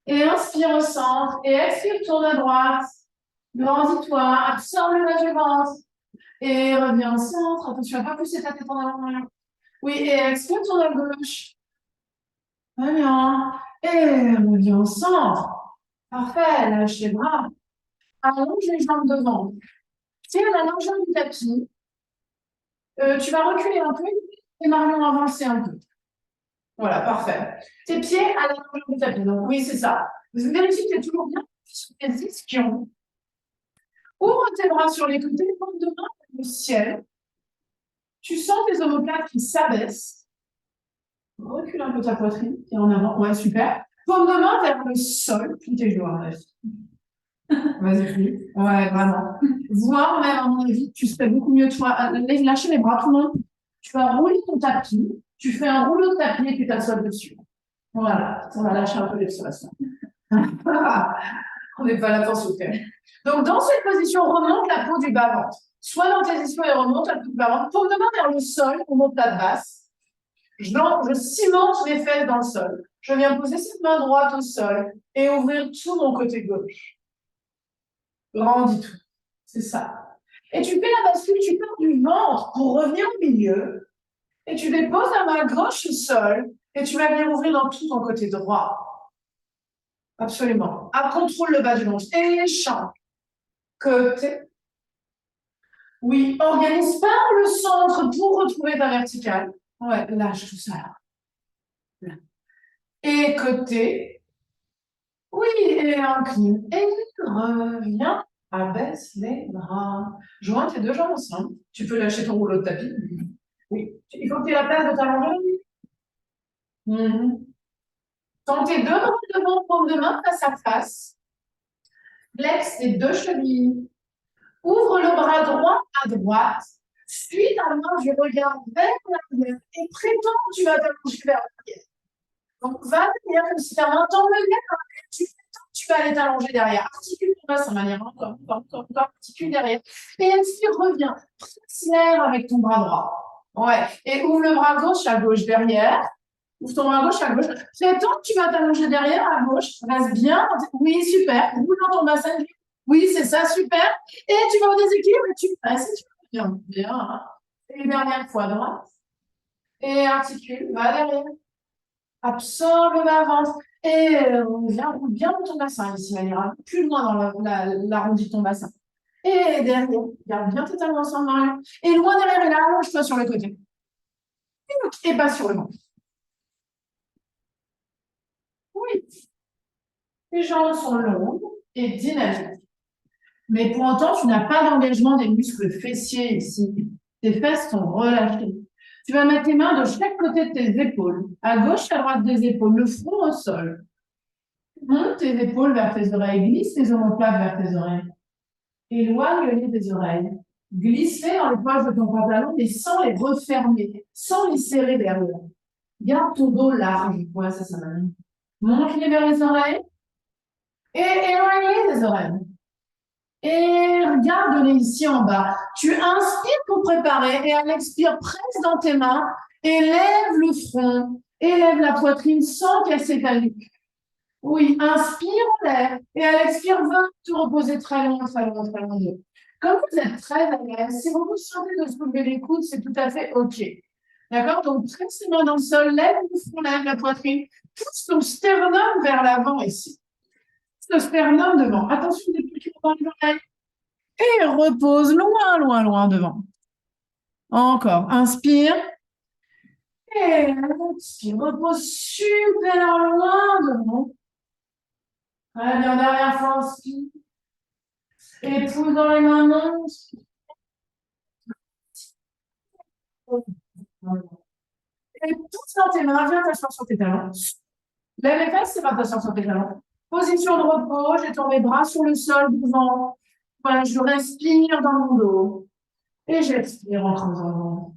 Et inspire au centre. Et expire, tourne à droite. Grandis-toi. Absorbe le bas du ventre. Et reviens au centre. Attention à ne pas pousser ta tête en avant. Oui, et expire, tourne à gauche. Très bien. Et reviens au centre. Parfait. Lâche les bras. Allonge les jambes devant. Tiens la longueur du tapis. Tu vas reculer un peu et Marion avancer un peu. Voilà, parfait. Tes pieds à la longueur du tapis. Donc, oui, c'est ça. Vous vérifiez que tu es toujours bien sur tes ischions. Ouvre tes bras sur les côtés, paume de main vers le ciel. Tu sens tes omoplates qui s'abaissent. Recule un peu ta poitrine et en avant. Ouais, super. Paume de main vers le sol, puis tes genoux en avis. Vas-y, plus. Ouais, vraiment. Voire même, à mon avis, tu serais beaucoup mieux, toi. Lâchez les bras, tout le monde. Tu vas rouler ton tapis. Tu fais un rouleau de tapis et tu t'assois dessus. Voilà, on va lâcher un peu l'expression. On n'est pas là pour souffrir. Donc, dans cette position, remonte la peau du bas-ventre. Soit dans tes ischions et remonte la peau du bas-ventre. Paume de main vers le sol, on monte la basse. Je cimente mes fesses dans le sol. Je viens poser cette main droite au sol et ouvrir tout mon côté gauche. Grandis tout. C'est ça. Et tu fais la bascule, tu pars du ventre pour revenir au milieu. Et tu déposes la main gauche au sol et tu vas venir ouvrir dans tout ton côté droit. Absolument. Contrôle le bas du ventre. Et les champs. Côté. Oui, organise par le centre pour retrouver ta verticale. Ouais, lâche tout ça. Là. Et côté. Oui, et incline. Et reviens. Abaisse les bras. Joins tes deux jambes ensemble. Tu peux lâcher ton rouleau de tapis. Oui. Il faut que tu aies la place de t'allonger. Tends tes deux bras devant, paume de main face à face. Flex tes deux chevilles. Ouvre le bras droit à droite. Suis ta main du regard vers l'arrière et prétends que tu vas t'allonger vers l'arrière. Donc, va derrière comme si ta main t'emmenait tu prétends que tu vas aller t'allonger derrière. Articule ton bassin de manière encore, articule derrière. Et expire, reviens. Presse l'air avec ton bras droit. Ouais. Et ouvre le bras gauche à gauche derrière. Ouvre ton bras gauche à gauche. Prétends que tu vas t'allonger derrière à gauche. Reste bien. Oui, super. Roule dans ton bassin. Oui, c'est ça, super. Et tu vas au déséquilibre et tu presses et tu reviens. Bien. Et dernière fois, droite. Et articule, va derrière. Absorbe le bas-ventre. Et viens, roule bien dans ton bassin ici, elle ira plus loin dans l'arrondi de ton bassin. Et derrière, garde bien tes talons ensemble, Marion. Et loin derrière, et là, allonge-toi sur le côté. Et pas sur le ventre. Oui. Les jambes sont longues et dynamiques. Mais pour autant, tu n'as pas d'engagement des muscles fessiers ici. Tes fesses sont relâchées. Tu vas mettre tes mains de chaque côté de tes épaules, à gauche, à droite des épaules, le front au sol. Monte tes épaules vers tes oreilles, glisse tes omoplates vers tes oreilles. Éloigne-les des oreilles. Glisse-les dans les poches de ton pantalon, mais sans les refermer, sans les serrer derrière. Garde ton dos large. Ouais, ça va. Monte-les vers les oreilles. Et éloigne-les des oreilles. Et regarde-les ici en bas. Tu inspires pour préparer et à l'expire, presse dans tes mains, élève le front, élève la poitrine sans casser ta nuque. Oui, inspire en l'air et à l'expire, va te reposer très loin, très loin, très loin d'eux. Comme vous êtes très à l'aise, si vous vous sentez de soulever les coudes, c'est tout à fait OK. D'accord? Donc, presse les mains dans le sol, lève le front, lève la poitrine, pousse ton sternum vers l'avant ici. Le sternum devant. Attention des petits dans les oreilles. Et repose loin, loin, loin devant. Encore. Inspire. Et expire. Repose super loin devant. Très bien. Dernière fois, inspire. Et pousse dans les mains. Et pousse dans tes mains. Viens t'asseoir sur tes talons. Lève les fesses et va t'asseoir sur tes talons. Position de repos. J'étends mes bras sur le sol devant. Voilà, je respire dans mon dos. Et j'expire en creusant.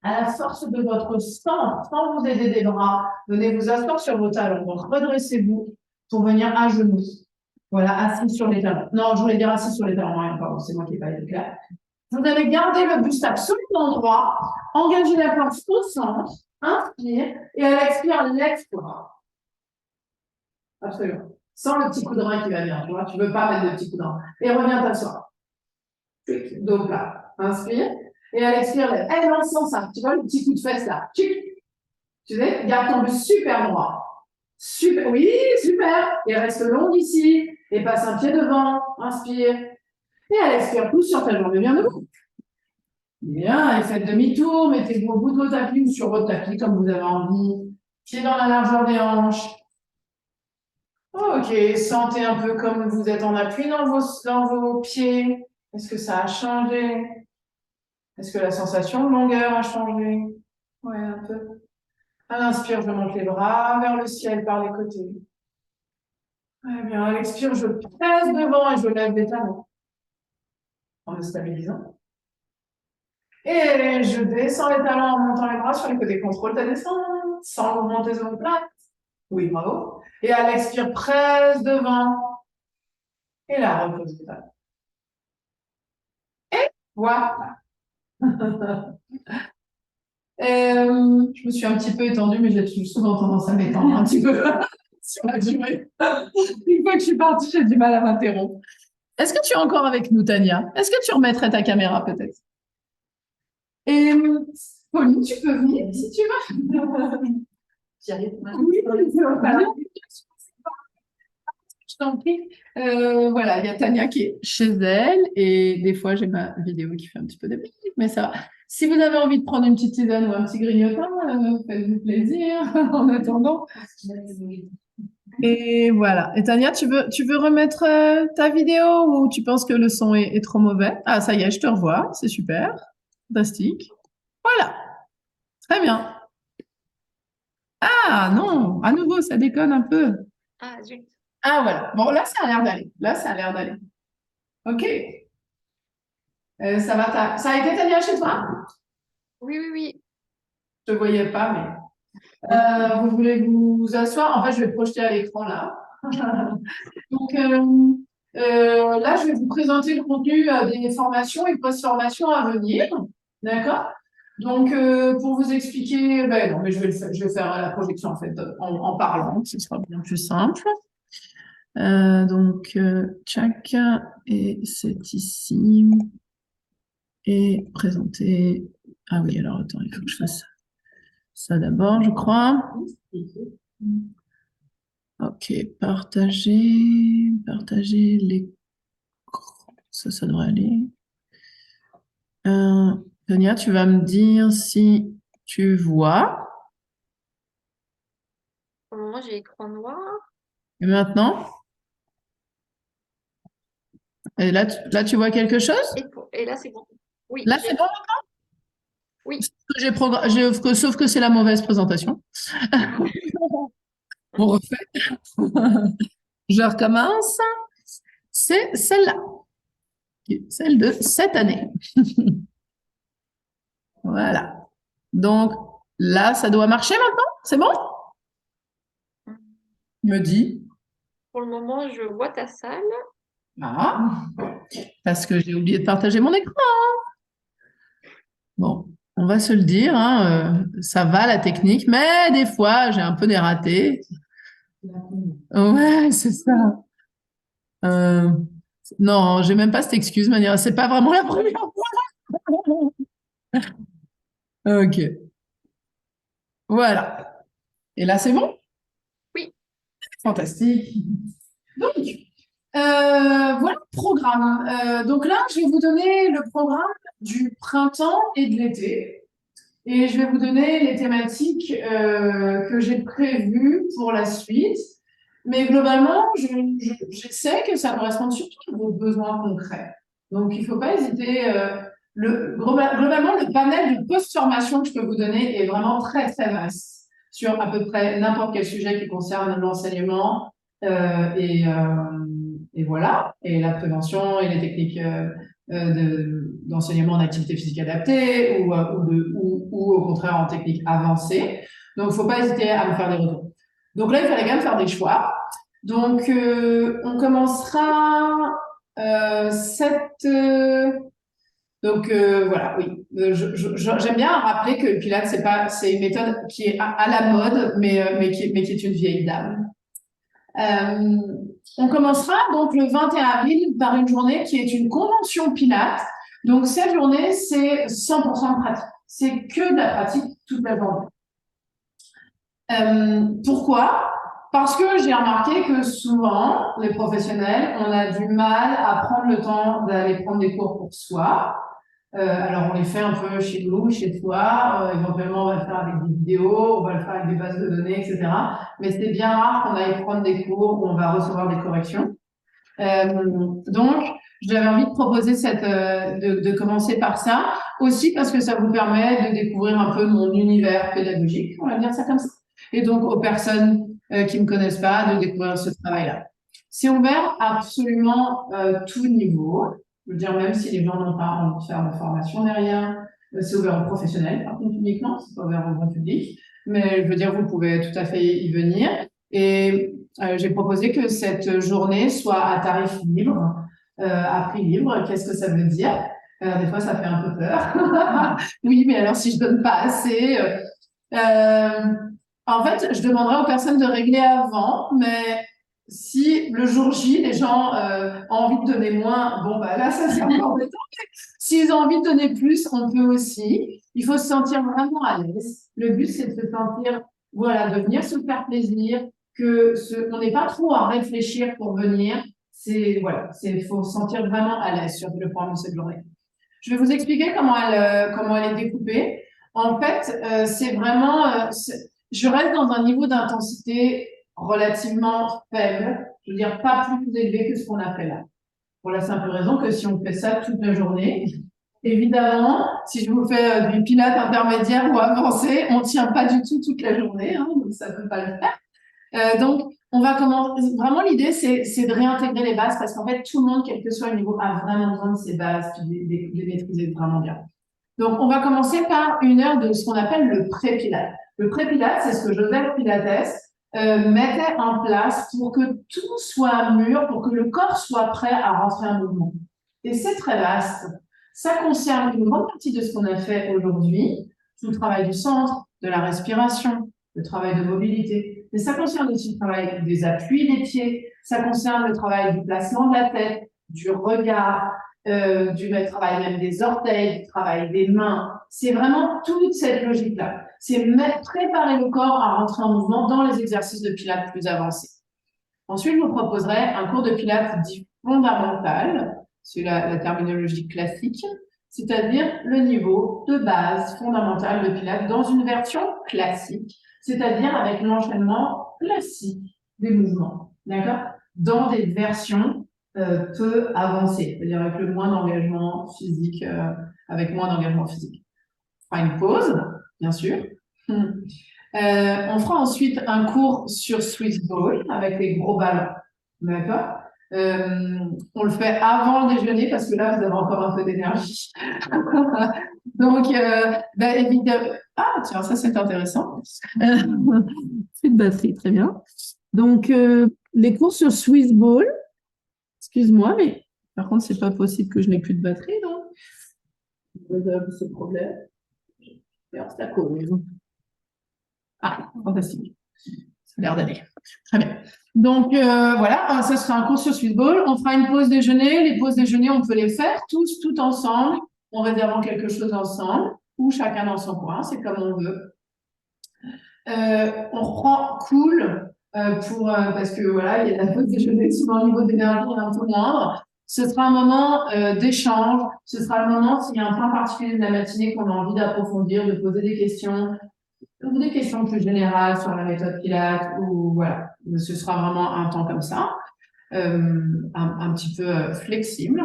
À la force de votre sang, sans vous aider des bras, venez vous asseoir sur vos talons. Donc, redressez-vous pour venir à genoux. Voilà, assis sur les talons. Non, je voulais dire assis sur les talons, hein, pardon, c'est moi qui n'ai pas été clair. Vous allez garder le buste absolument droit, engagez la planche au centre, inspire, et à l'expire, lève-toi. Absolument. Sans le petit coup de rein qui va bien, tu vois, tu ne veux pas mettre de petit coup de rein. Et reviens t'asseoir. Dos plat. Inspire. Et à l'expire, lève. Elle dans le sens, ça. Tu vois le petit coup de fesse là. Tu sais, garde ton buste super droit. Super, oui, super. Et reste long ici. Et passe un pied devant. Inspire. Et à l'expire, pousse sur ta jambe bien debout. Bien, et faites demi-tour. Mettez-vous au bout de votre tapis ou sur votre tapis comme vous avez envie. Pied dans la largeur des hanches. Ok, sentez un peu comme vous êtes en appui dans vos pieds. Est-ce que ça a changé? Est-ce que la sensation de longueur a changé? Oui, un peu. À l'inspire, je monte les bras vers le ciel par les côtés. Très bien. À l'expire, je presse devant et je lève les talons en me stabilisant. Et je descends les talons en montant les bras sur les côtés. Contrôle ta descente sans mouvement tes omoplates. Oui, bravo. Et à l'expire, presse devant. Et la repose des talons. Et voilà. Je me suis un petit peu étendue, mais j'ai souvent tendance à m'étendre un petit peu sur la durée. Une fois que je suis partie, j'ai du mal à m'interrompre. Est-ce que tu es encore avec nous, Tania? Est-ce que tu remettrais ta caméra peut-être? Et Pauline, tu peux venir si tu veux. J'y arrive. Oui, je t'en prie. Voilà, il y a Tania qui est chez elle et des fois j'ai ma vidéo qui fait un petit peu de bruit, mais ça va. Si vous avez envie de prendre une petite tisane ou un petit grignotin, faites-vous plaisir en attendant. Et voilà. Et Tania, tu veux remettre ta vidéo ou tu penses que le son est trop mauvais? Ah, ça y est, je te revois. C'est super. Fantastique. Voilà. Très bien. Ah non, à nouveau, ça déconne un peu. Ah, zut. Ah voilà. Bon, là, ça a l'air d'aller. Là, ça a l'air d'aller. OK. Ça va, ça a été Tania chez toi? Oui, oui, oui. Je ne voyais pas, mais vous voulez vous asseoir? En fait, je vais projeter à l'écran là. Donc, là, je vais vous présenter le contenu des formations et post-formations à venir. D'accord? Donc, pour vous expliquer, ben non, mais je vais faire la projection en fait en parlant, ce sera bien plus simple. Donc, tchac, et c'est ici. Et présenter. Ah oui, alors attends, il faut que je fasse ça d'abord, je crois. Ok, partager l'écran. Ça devrait aller. Tania, tu vas me dire si tu vois. Pour le moment, j'ai écran noir. Et maintenant? Et là, tu vois quelque chose? Et là, c'est bon. Oui, Là, c'est bon? Oui. Sauf que c'est la mauvaise présentation. On refait. Je recommence. C'est celle-là. Celle de cette année. Voilà. Donc, là, ça doit marcher maintenant? C'est bon? Me dit. Pour le moment, je vois ta salle. Ah, parce que j'ai oublié de partager mon écran. Bon, on va se le dire, hein, ça va la technique, mais des fois, j'ai un peu des ratés. Ouais, c'est ça. Euh, non, j'ai même pas cette excuse, Mania. C'est pas vraiment la première fois. Ok, voilà. Et là, c'est bon? Oui. Fantastique. Donc, voilà le programme. Donc là, je vais vous donner le programme du printemps et de l'été. Et je vais vous donner les thématiques que j'ai prévues pour la suite. Mais globalement, j'essaie que ça corresponde surtout à vos besoins concrets. Donc, il ne faut pas hésiter. Globalement, le panel de post-formation que je peux vous donner est vraiment très, très vaste sur à peu près n'importe quel sujet qui concerne l'enseignement et voilà, et la prévention et les techniques d'enseignement en activité physique adaptée ou au contraire en technique avancée. Donc, il ne faut pas hésiter à me faire des retours. Donc là, il fallait quand même faire des choix. Donc, on commencera voilà, oui. J'aime bien rappeler que le Pilates, c'est une méthode qui est à la mode, mais qui est une vieille dame. On commencera donc le 21 avril par une journée qui est une convention Pilates. Donc, cette journée, c'est 100% de pratique. C'est que de la pratique toute la journée. Pourquoi? Parce que j'ai remarqué que souvent, les professionnels, on a du mal à prendre le temps d'aller prendre des cours pour soi. Alors, on les fait un peu chez nous, chez toi. Éventuellement, on va le faire avec des vidéos, on va le faire avec des bases de données, etc. Mais c'est bien rare qu'on aille prendre des cours où on va recevoir des corrections. Donc, j'avais envie de proposer de commencer par ça, aussi parce que ça vous permet de découvrir un peu mon univers pédagogique, on va dire ça comme ça. Et donc, aux personnes qui ne me connaissent pas, de découvrir ce travail-là. C'est ouvert à absolument tout niveau. Je veux dire, même si les gens n'ont pas envie de faire de formation derrière, c'est ouvert aux professionnels, par contre, uniquement, c'est pas ouvert au grand public. Mais je veux dire, vous pouvez tout à fait y venir. Et j'ai proposé que cette journée soit à tarif libre, à prix libre. Qu'est-ce que ça veut dire? Des fois, ça fait un peu peur. Oui, mais alors si je donne pas assez, en fait, je demanderai aux personnes de régler avant, mais si le jour J, les gens ont envie de donner moins, bon, bah là, ça c'est encore embêtant. S'ils ont envie de donner plus, on peut aussi. Il faut se sentir vraiment à l'aise. Le but, c'est de se sentir, voilà, de venir se faire plaisir, on n'est pas trop à réfléchir pour venir. Voilà, faut se sentir vraiment à l'aise sur le programme de cette journée. Je vais vous expliquer comment elle est découpée. En fait, c'est vraiment, je reste dans un niveau d'intensité relativement faible, je veux dire pas plus élevé que ce qu'on a fait là. Pour la simple raison que si on fait ça toute la journée, évidemment, si je vous fais du pilates intermédiaire ou avancé, on tient pas du tout toute la journée, hein, donc ça peut pas le faire. Donc, on va commencer. Vraiment, l'idée, c'est de réintégrer les bases parce qu'en fait, tout le monde, quel que soit le niveau, a vraiment besoin de ces bases, de les maîtriser vraiment bien. Donc, on va commencer par une heure de ce qu'on appelle le pré-pilate. Le pré-pilate, c'est ce que Joseph Pilates mettait en place pour que tout soit mûr, pour que le corps soit prêt à rentrer en mouvement. Et c'est très vaste. Ça concerne une grande partie de ce qu'on a fait aujourd'hui, tout le travail du centre, de la respiration, le travail de mobilité. Mais ça concerne aussi le travail des appuis des pieds, ça concerne le travail du placement de la tête, du regard, du travail même des orteils, du travail des mains. C'est vraiment toute cette logique-là. C'est préparer le corps à rentrer en mouvement dans les exercices de pilates plus avancés. Ensuite, je vous proposerai un cours de pilates dit fondamental, c'est la terminologie classique, c'est-à-dire le niveau de base fondamental de pilates dans une version classique, c'est-à-dire avec l'enchaînement classique des mouvements, d'accord? Dans des versions peu avancées, c'est-à-dire avec le moins d'engagement physique, avec moins d'engagement physique. On fera une pause, bien sûr. On fera ensuite un cours sur Swiss Ball avec les gros ballons. D'accord? On le fait avant le déjeuner parce que là, vous avez encore un peu d'énergie. Donc, évidemment. Ah, tiens, ça c'est intéressant. C'est de batterie, très bien. Donc, les cours sur Swiss Ball. Excuse-moi, mais par contre, c'est pas possible que je n'ai plus de batterie, donc. Je vais résoudre ce problème. Alors, c'est à cause. Ah, fantastique. Ça a l'air d'aller. Très bien. Donc, voilà, ça sera un cours sur Swiss Ball. On fera une pause déjeuner. Les pauses déjeuner, on peut les faire tous, tout ensemble, en réservant quelque chose ensemble, ou chacun dans son coin, c'est comme on veut. On reprend cool parce que voilà, il y a la pause déjeuner, souvent le niveau d'énergie est un peu moindre. Ce sera un moment d'échange. Ce sera le moment s'il y a un point particulier de la matinée qu'on a envie d'approfondir, de poser des questions, ou des questions plus générales sur la méthode Pilates, ou voilà. Ce sera vraiment un temps comme ça, un petit peu flexible.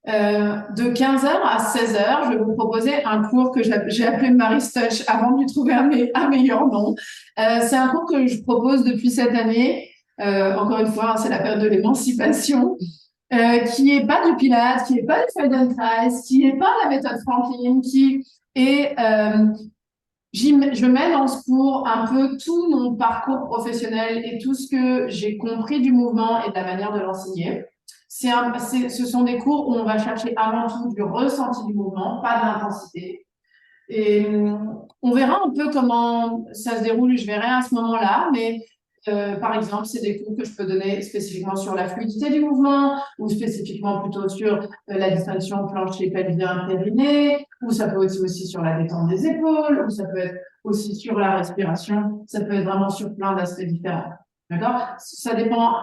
De 15h à 16h, je vais vous proposer un cours que j'ai appelé Mary's Touch avant de lui trouver un meilleur nom. C'est un cours que je propose depuis cette année. Encore une fois, c'est la période de l'émancipation, qui est pas du Pilates, qui est pas du Feldenkrais, qui est pas la méthode Franklin, qui est je mets dans ce cours un peu tout mon parcours professionnel et tout ce que j'ai compris du mouvement et de la manière de l'enseigner. Ce sont des cours où on va chercher avant tout du ressenti du mouvement, pas de l'intensité. Et on verra un peu comment ça se déroule, je verrai à ce moment-là, mais par exemple, c'est des cours que je peux donner spécifiquement sur la fluidité du mouvement ou spécifiquement plutôt sur la distinction plancher pelvien périnée, ou ça peut être aussi sur la détente des épaules, ou ça peut être aussi sur la respiration, ça peut être vraiment sur plein d'aspects différents. D'accord? Ça dépend.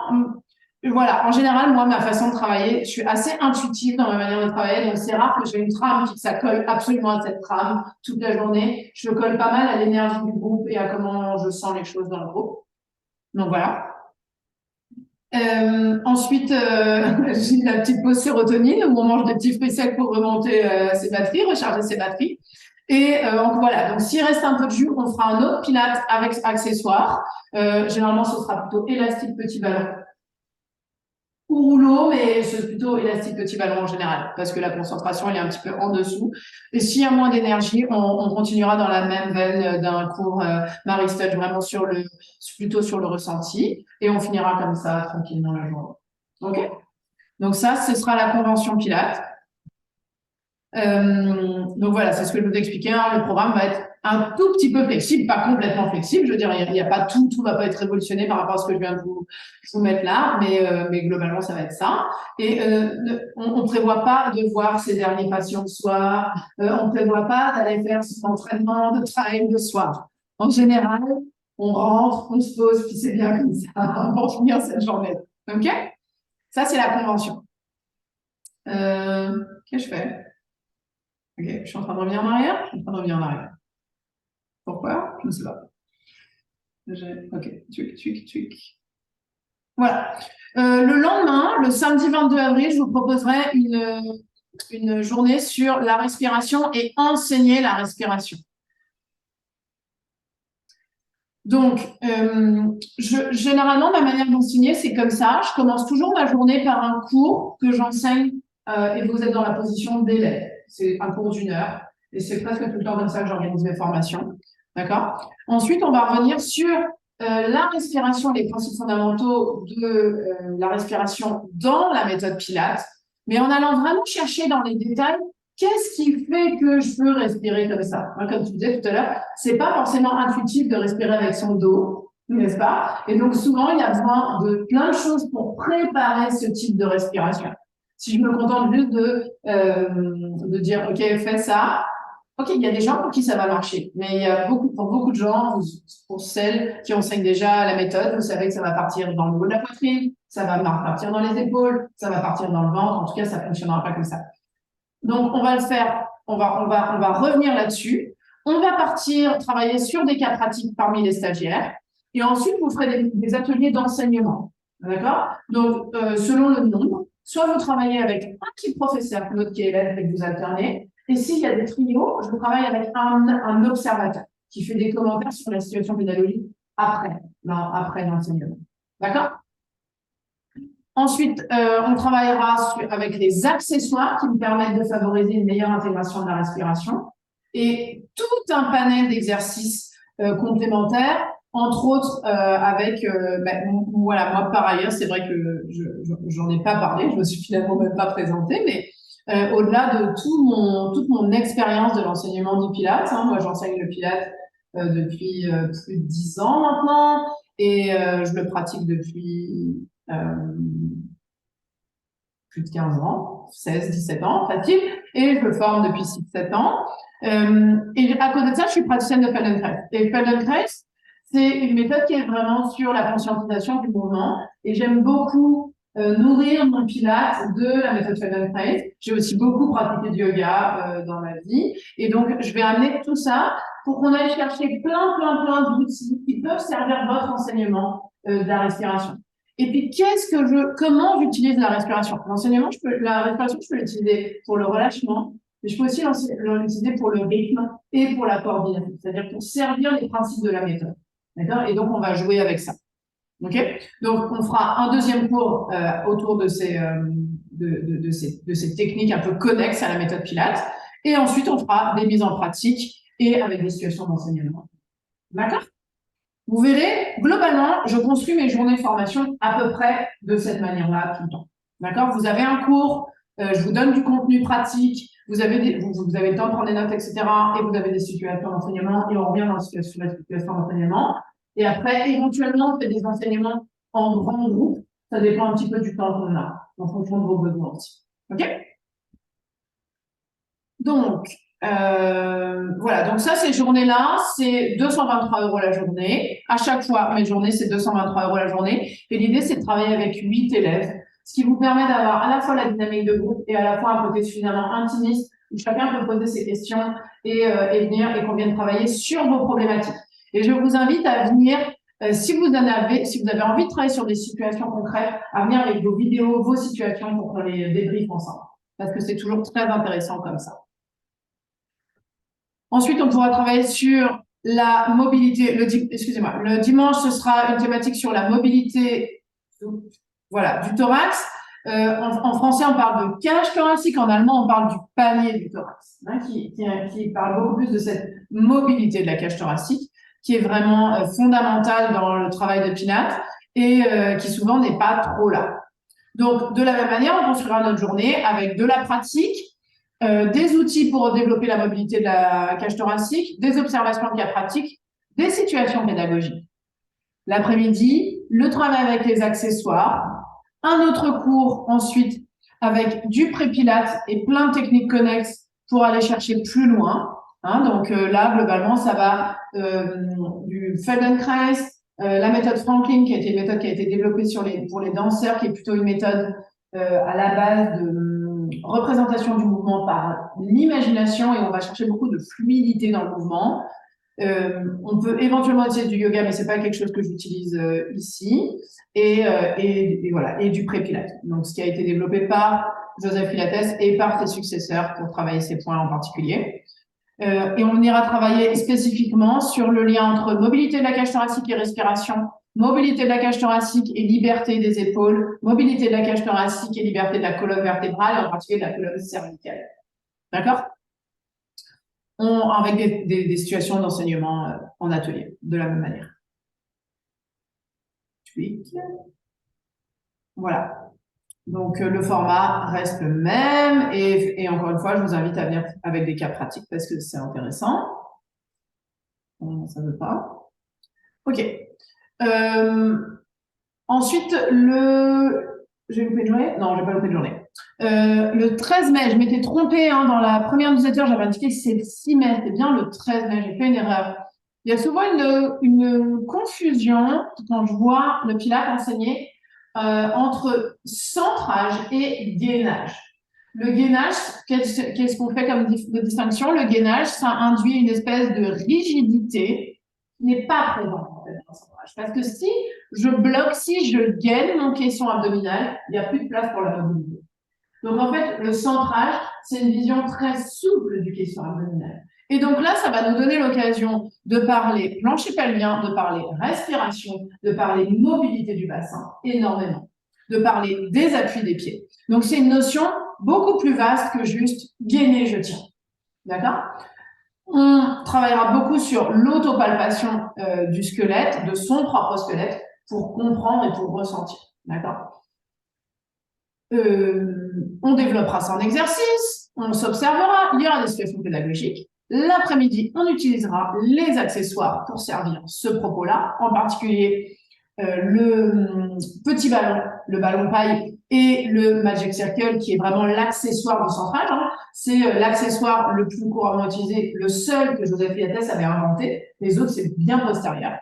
Voilà, en général, moi, ma façon de travailler, je suis assez intuitive dans ma manière de travailler, donc c'est rare que j'ai une trame qui ça colle absolument à cette trame toute la journée. Je colle pas mal à l'énergie du groupe et à comment je sens les choses dans le groupe. Donc voilà. Ensuite, j'ai la petite pause sérotonine où on mange des petits fruits secs pour remonter ses batteries, recharger ses batteries. Et donc voilà, donc s'il reste un peu de jus, on fera un autre Pilates avec accessoires. Généralement, ce sera plutôt élastique petit ballon ou rouleau, mais c'est plutôt élastique petit ballon en général, parce que la concentration elle est un petit peu en dessous. Et s'il y a moins d'énergie, on continuera dans la même veine d'un cours Mary's Touch, vraiment plutôt sur le ressenti, et on finira comme ça tranquillement la journée. Ok? Donc ça, ce sera la convention Pilates. Donc voilà, c'est ce que je vous expliquais. Hein. Le programme va être un tout petit peu flexible, pas complètement flexible. Je veux dire, il n'y a pas tout va pas être révolutionné par rapport à ce que je viens de vous mettre là, mais globalement, ça va être ça. Et on ne prévoit pas de voir ses derniers patients le soir. On ne prévoit pas d'aller faire son entraînement de trail le soir. En général, on rentre, on se pose, puis c'est bien comme ça pour finir cette journée. OK? Ça, c'est la convention. Qu'est-ce que je fais? Ok, je suis en train de revenir en arrière. Je suis en train de revenir en arrière. Pourquoi? Je ne sais pas. Ok, tuic. Voilà. Le lendemain, le samedi 22 avril, je vous proposerai une journée sur la respiration et enseigner la respiration. Donc, généralement, ma manière d'enseigner, c'est comme ça. Je commence toujours ma journée par un cours que j'enseigne et vous êtes dans la position d'élève. C'est un cours d'1 heure et c'est presque tout le temps comme ça que j'organise mes formations. D'accord? Ensuite, on va revenir sur la respiration, les principes fondamentaux de la respiration dans la méthode Pilates, mais en allant vraiment chercher dans les détails qu'est-ce qui fait que je peux respirer comme ça? Comme tu disais tout à l'heure, c'est pas forcément intuitif de respirer avec son dos, n'est-ce pas? Et donc souvent, il y a besoin de plein de choses pour préparer ce type de respiration. Si je me contente juste de dire, OK, fais ça, OK, il y a des gens pour qui ça va marcher, mais il y a pour beaucoup de gens, pour celles qui enseignent déjà la méthode, vous savez que ça va partir dans le haut de la poitrine, ça va partir dans les épaules, ça va partir dans le ventre, en tout cas, ça ne fonctionnera pas comme ça. Donc, on va le faire, on va revenir là-dessus. On va partir travailler sur des cas pratiques parmi les stagiaires. Et ensuite, vous ferez des ateliers d'enseignement. D'accord? Donc, selon le nombre, soit vous travaillez avec un petit professeur, l'autre qui est élève et que vous alternez. Et s'il y a des trios, je travaille avec un observateur qui fait des commentaires sur la situation pédagogique après l'enseignement. D'accord? Ensuite, on travaillera avec les accessoires qui nous permettent de favoriser une meilleure intégration de la respiration et tout un panel d'exercices complémentaires entre autres avec, voilà, moi par ailleurs, c'est vrai que j'en ai pas parlé, je me suis finalement même pas présentée, mais au-delà de toute mon expérience de l'enseignement du Pilates, hein, moi j'enseigne le Pilates depuis plus de 10 ans maintenant, et je le pratique depuis plus de 15 ans, 16, 17 ans, facile, et je le forme depuis 6, 7 ans. Et à côté de ça, je suis praticienne de Feldenkrais. Et Feldenkrais, c'est une méthode qui est vraiment sur la conscientisation du mouvement. Et j'aime beaucoup nourrir mon Pilates de la méthode Feldenkrais. J'ai aussi beaucoup pratiqué du yoga dans ma vie. Et donc, je vais amener tout ça pour qu'on aille chercher plein d'outils qui peuvent servir votre enseignement de la respiration. Et puis, comment j'utilise la respiration? L'enseignement, la respiration, je peux l'utiliser pour le relâchement, mais je peux aussi l'utiliser pour le rythme et pour la coordination, c'est-à-dire pour servir les principes de la méthode. D'accord? Et donc, on va jouer avec ça. OK? Donc, on fera un deuxième cours autour de ces techniques un peu connexes à la méthode Pilates. Et ensuite, on fera des mises en pratique et avec des situations d'enseignement. D'accord? Vous verrez, globalement, je construis mes journées de formation à peu près de cette manière-là tout le temps. D'accord? Vous avez un cours, je vous donne du contenu pratique, vous avez le temps de prendre des notes, etc. Et vous avez des situations d'enseignement et on revient dans la situation d'enseignement. Et après, éventuellement, on fait des enseignements en grand groupe. Ça dépend un petit peu du temps qu'on a, en fonction de vos besoins aussi. OK? Donc, voilà, donc ça, ces journées-là, c'est 223 € la journée. À chaque fois, mes journées, c'est 223 € la journée. Et l'idée, c'est de travailler avec 8 élèves, ce qui vous permet d'avoir à la fois la dynamique de groupe et à la fois un côté suffisamment intimiste où chacun peut poser ses questions et venir et qu'on vienne travailler sur vos problématiques. Et je vous invite à venir, si vous avez envie de travailler sur des situations concrètes, à venir avec vos vidéos, vos situations pour qu'on les débriefe ensemble. Parce que c'est toujours très intéressant comme ça. Ensuite, on pourra travailler sur la mobilité. Le dimanche, ce sera une thématique sur la mobilité, voilà, du thorax. En français, on parle de cage thoracique. En allemand, on parle du panier du thorax, hein, qui parle beaucoup plus de cette mobilité de la cage thoracique, qui est vraiment fondamentale dans le travail de Pilates et qui souvent n'est pas trop là. Donc, de la même manière, on construira notre journée avec de la pratique, des outils pour développer la mobilité de la cage thoracique, des observations de cas pratiques, des situations pédagogiques. L'après-midi, le travail avec les accessoires, un autre cours ensuite avec du pré-pilates et plein de techniques connexes pour aller chercher plus loin. Hein, donc là, globalement, ça va du Feldenkrais, la méthode Franklin, qui a été une méthode qui a été développée pour les danseurs, qui est plutôt une méthode à la base de représentation du mouvement par l'imagination, et on va chercher beaucoup de fluidité dans le mouvement. On peut éventuellement utiliser du yoga, mais c'est pas quelque chose que j'utilise ici. Et voilà, et du pré-pilates. Donc, ce qui a été développé par Joseph Pilates et par ses successeurs pour travailler ces points en particulier. Et on ira travailler spécifiquement sur le lien entre mobilité de la cage thoracique et respiration, mobilité de la cage thoracique et liberté des épaules, mobilité de la cage thoracique et liberté de la colonne vertébrale, et en particulier de la colonne cervicale. D'accord? Avec des situations d'enseignement en atelier, de la même manière. Voilà. Donc, le format reste le même. Et encore une fois, je vous invite à venir avec des cas pratiques parce que c'est intéressant. Ça ne veut pas. OK. Ensuite, j'ai loupé de journée? Non, j'ai pas loupé de journée. Le 13 mai, je m'étais trompée hein, dans la première newsletter, j'avais indiqué que c'est le 6 mai, c'est bien le 13 mai, j'ai fait une erreur. Il y a souvent une confusion quand je vois le Pilates enseigné entre centrage et gainage. Le gainage, qu'est-ce qu'on fait comme de distinction? Le gainage, ça induit une espèce de rigidité qui n'est pas présente en fait dans le centrage. Parce que si je gaine mon caisson abdominal, il n'y a plus de place pour la mobilité. Donc en fait, le centrage, c'est une vision très souple du caisson abdominal. Et donc là, ça va nous donner l'occasion de parler plancher pelvien, de parler respiration, de parler mobilité du bassin, énormément, de parler des appuis des pieds. Donc c'est une notion beaucoup plus vaste que juste gainer, je tiens. D'accord? On travaillera beaucoup sur l'autopalpation du squelette, de son propre squelette, pour comprendre et pour ressentir. D'accord. On développera ça en exercice, on s'observera, il y aura des situations pédagogiques. L'après-midi, on utilisera les accessoires pour servir ce propos-là, en particulier le petit ballon, le ballon paille et le Magic Circle, qui est vraiment l'accessoire du centrage. Hein. C'est l'accessoire le plus couramment utilisé, le seul que Joseph Pilates avait inventé. Les autres, c'est bien postérieur.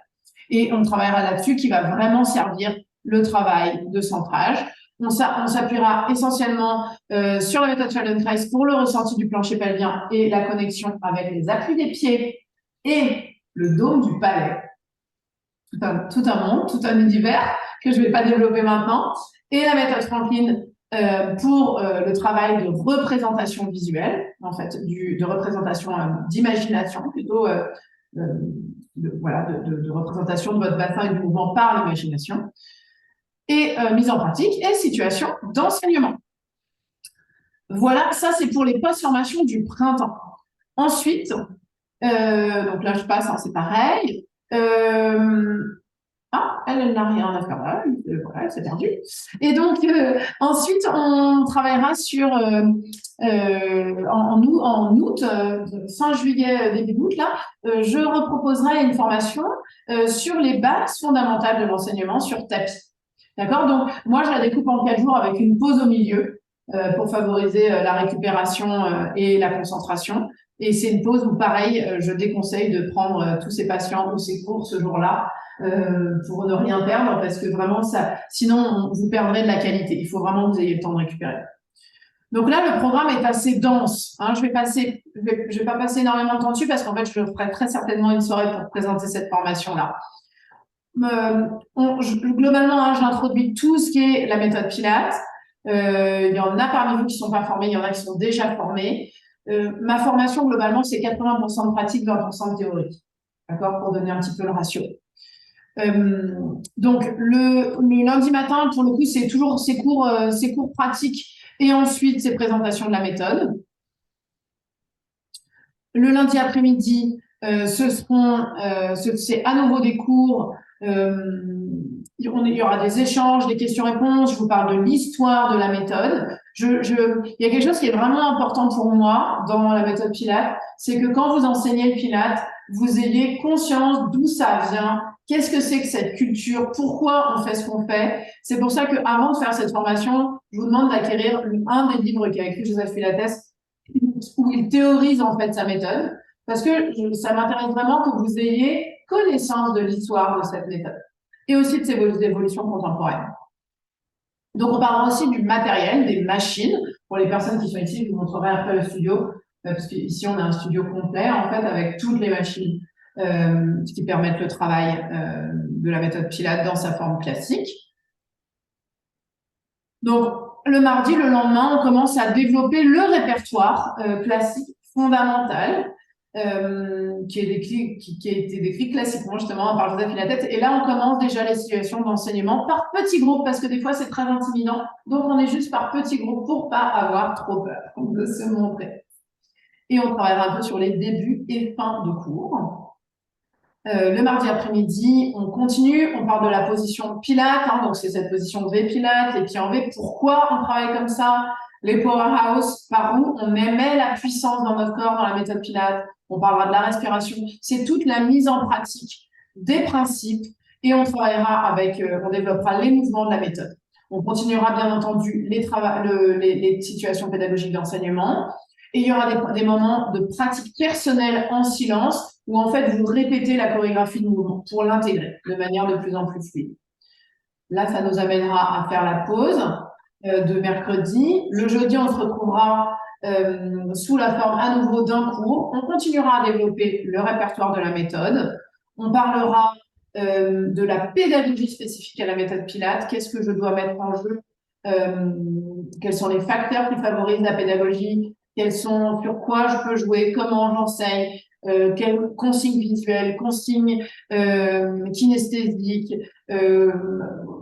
Et on travaillera là-dessus, qui va vraiment servir le travail de centrage. On s'appuiera essentiellement sur la méthode Feldenkrais pour le ressenti du plancher pelvien et la connexion avec les appuis des pieds et le dôme du palais. Tout un monde, tout un univers que je ne vais pas développer maintenant. Et la méthode Franklin pour le travail de représentation visuelle, en fait, de représentation d'imagination, plutôt de représentation de votre bassin et du mouvement par l'imagination. Et mise en pratique et situation d'enseignement. Voilà, ça c'est pour les post-formations du printemps. Ensuite, donc là je passe, hein, c'est pareil. Elle n'a rien à faire là, voilà, c'est perdu. Et donc ensuite on travaillera sur en août, fin juillet, début août là, je reproposerai une formation sur les bases fondamentales de l'enseignement sur tapis. D'accord? Donc, moi, je la découpe en 4 jours avec une pause au milieu pour favoriser la récupération et la concentration. Et c'est une pause où, pareil, je déconseille de prendre tous ces patients ou ces cours ce jour-là pour ne rien perdre parce que vraiment, sinon, vous perdrez de la qualité. Il faut vraiment que vous ayez le temps de récupérer. Donc là, le programme est assez dense. Hein. Je vais pas passer énormément de temps dessus parce qu'en fait, je ferai très certainement une soirée pour présenter cette formation-là. Globalement, hein, j'introduis tout ce qui est la méthode Pilates. Il y en a parmi vous qui ne sont pas formés, il y en a qui sont déjà formés. Ma formation, globalement, c'est 80% de pratique, 20% de théorie. D'accord? Pour donner un petit peu le ratio. Donc, le lundi matin, pour le coup, c'est toujours ces cours pratiques et ensuite ces présentations de la méthode. Le lundi après-midi, c'est à nouveau des cours. Il y aura des échanges, des questions-réponses. Je vous parle de l'histoire de la méthode. Il y a quelque chose qui est vraiment important pour moi dans la méthode Pilates, c'est que quand vous enseignez le Pilates, vous ayez conscience d'où ça vient, qu'est-ce que c'est que cette culture, pourquoi on fait ce qu'on fait. C'est pour ça qu'avant de faire cette formation, je vous demande d'acquérir un des livres qu'a écrit Joseph Pilates, où il théorise en fait sa méthode, parce que ça m'intéresse vraiment que vous ayez connaissance de l'histoire de cette méthode et aussi de ses évolutions contemporaines. Donc, on parlera aussi du matériel, des machines. Pour les personnes qui sont ici, je vous montrerai après le studio, parce qu'ici, on a un studio complet, en fait, avec toutes les machines qui permettent le travail de la méthode Pilates dans sa forme classique. Donc, le mardi, le lendemain, on commence à développer le répertoire classique fondamental qui a été décrit classiquement justement par Joseph Pilates. Et là, on commence déjà les situations d'enseignement par petits groupes parce que des fois, c'est très intimidant. Donc, on est juste par petits groupes pour pas avoir trop peur de se montrer. Et on travaillera un peu sur les débuts et fins de cours. Le mardi après-midi, on continue, on parle de la position Pilates, hein, donc c'est cette position V Pilates, les pieds en V. Pourquoi on travaille comme ça? Les powerhouse, par où on émet la puissance dans notre corps dans la méthode Pilates. On parlera de la respiration. C'est toute la mise en pratique des principes et on travaillera on développera les mouvements de la méthode. On continuera bien entendu les situations pédagogiques d'enseignement. Et il y aura des moments de pratique personnelle en silence où en fait vous répétez la chorégraphie de mouvement pour l'intégrer de manière de plus en plus fluide. Là, ça nous amènera à faire la pause de mercredi. Le jeudi, on se retrouvera sous la forme à nouveau d'un cours. On continuera à développer le répertoire de la méthode. On parlera de la pédagogie spécifique à la méthode Pilates. Qu'est-ce que je dois mettre en jeu? Quels sont les facteurs qui favorisent la pédagogie? Sur quoi je peux jouer? Comment j'enseigne? Quelles consignes visuelles, consignes kinesthésiques,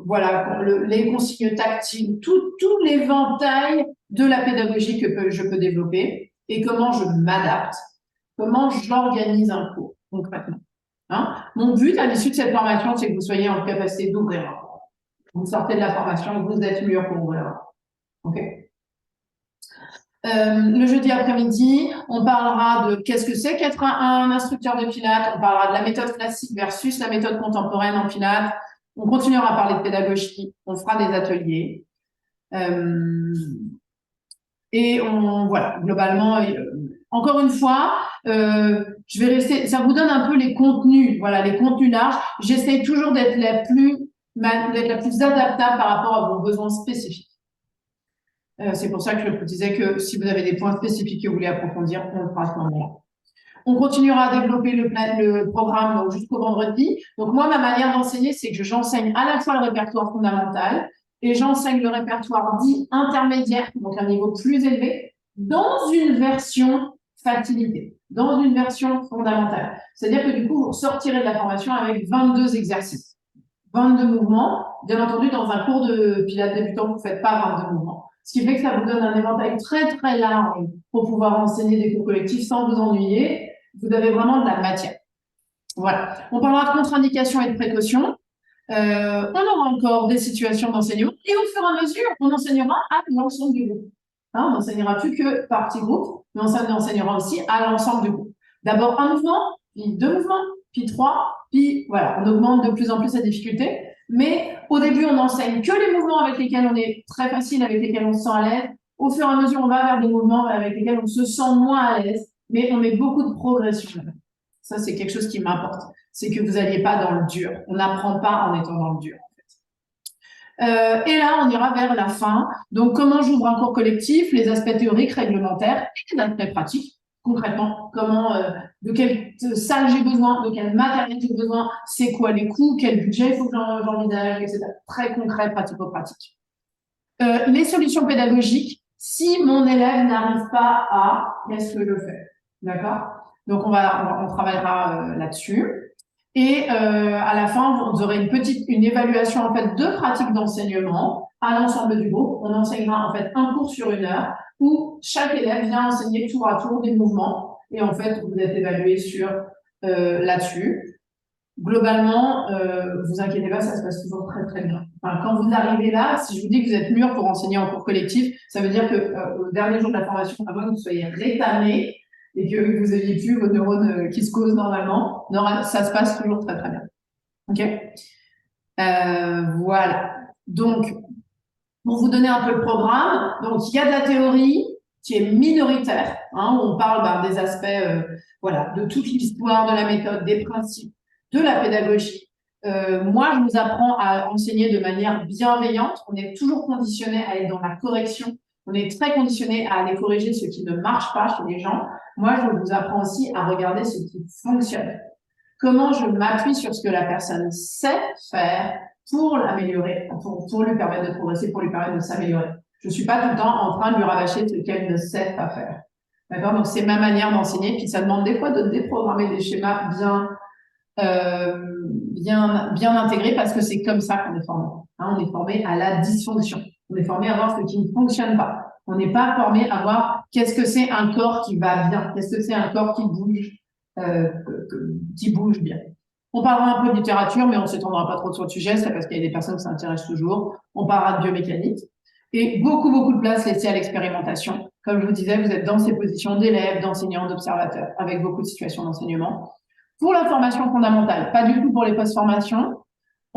voilà, les consignes tactiles, tout l'éventail de la pédagogie que je peux développer et comment je m'adapte, comment j'organise un cours concrètement. Hein. Mon but à l'issue de cette formation, c'est que vous soyez en capacité d'ouvrir un cours. Vous sortez de la formation, vous êtes mûr pour ouvrir un cours. OK. Le jeudi après-midi, on parlera de qu'est-ce que c'est qu'être un instructeur de Pilates, on parlera de la méthode classique versus la méthode contemporaine en Pilates, on continuera à parler de pédagogie, on fera des ateliers. Et voilà, globalement, encore une fois, je vais rester, ça vous donne un peu les contenus, voilà, les contenus larges. J'essaie toujours d'être la plus adaptable par rapport à vos besoins spécifiques. C'est pour ça que je vous disais que si vous avez des points spécifiques que vous voulez approfondir, on le fera à ce moment-là. On continuera à développer le programme donc jusqu'au vendredi. Donc moi, ma manière d'enseigner, c'est que j'enseigne à la fois le répertoire fondamental et j'enseigne le répertoire dit intermédiaire, donc un niveau plus élevé, dans une version facilitée, dans une version fondamentale. C'est-à-dire que du coup, vous sortirez de la formation avec 22 exercices, 22 mouvements. Bien entendu, dans un cours de Pilates débutant, vous ne faites pas 22 mouvements. Ce qui fait que ça vous donne un éventail très, très large pour pouvoir enseigner des cours collectifs sans vous ennuyer. Vous avez vraiment de la matière. Voilà. On parlera de contre-indications et de précautions. On aura encore des situations d'enseignement et au fur et à mesure, on enseignera à l'ensemble du groupe. Hein, on n'enseignera plus que par petits groupes, mais on enseignera aussi à l'ensemble du groupe. D'abord un mouvement, puis 2 mouvements, puis 3, puis voilà, on augmente de plus en plus la difficulté. Mais au début, on n'enseigne que les mouvements avec lesquels on est très facile, avec lesquels on se sent à l'aise. Au fur et à mesure, on va vers des mouvements avec lesquels on se sent moins à l'aise, mais on met beaucoup de progression. Ça, c'est quelque chose qui m'importe. C'est que vous n'alliez pas dans le dur. On n'apprend pas en étant dans le dur. Et là, on ira vers la fin. Donc, comment j'ouvre un cours collectif, les aspects théoriques, réglementaires et d'aspects pratiques. Concrètement, de quelle salle j'ai besoin, de quel matériel j'ai besoin, c'est quoi les coûts, quel budget il faut que j'envisage, etc. Très concret, pratico-pratique. Les solutions pédagogiques, si mon élève n'arrive pas à, qu'est-ce que je fais? D'accord? Donc, on travaillera là-dessus. Et à la fin, vous aurez une évaluation en fait de pratique d'enseignement à l'ensemble du groupe. On enseignera en fait un cours sur 1 heure où chaque élève vient enseigner tour à tour des mouvements et en fait vous êtes évalué sur là-dessus. Globalement, vous inquiétez pas, ça se passe toujours très très bien. Enfin, quand vous arrivez là, si je vous dis que vous êtes mûr pour enseigner en cours collectif, ça veut dire que au dernier jour de la formation, avant que vous soyez rétamé et que vous ayez plus vos neurones qui se causent normalement, ça se passe toujours très très bien. Ok, voilà. Donc, pour vous donner un peu le programme, donc il y a de la théorie qui est minoritaire, hein, où on parle des aspects, voilà, de toute l'histoire de la méthode, des principes, de la pédagogie. Moi, je vous apprends à enseigner de manière bienveillante. On est toujours conditionné à être dans la correction. On est très conditionné à aller corriger ce qui ne marche pas chez les gens. Moi, je vous apprends aussi à regarder ce qui fonctionne. Comment je m'appuie sur ce que la personne sait faire pour l'améliorer, pour lui permettre de progresser, pour lui permettre de s'améliorer. Je ne suis pas tout le temps en train de lui rabâcher ce qu'elle ne sait pas faire. D'accord? Donc, c'est ma manière d'enseigner. Puis, ça demande des fois de déprogrammer des schémas bien intégrés parce que c'est comme ça qu'on est formé. Hein, on est formé à la dysfonction. On est formé à voir ce qui ne fonctionne pas. On n'est pas formé à voir qu'est-ce que c'est un corps qui va bien, qu'est-ce que c'est un corps qui bouge bien. On parlera un peu de littérature, mais on ne s'étendra pas trop sur le sujet, c'est parce qu'il y a des personnes qui s'intéressent toujours. On parlera de biomécanique. Et beaucoup de place laissée à l'expérimentation. Comme je vous disais, vous êtes dans ces positions d'élèves, d'enseignants, d'observateurs, avec beaucoup de situations d'enseignement. Pour la formation fondamentale, pas du tout pour les post-formations.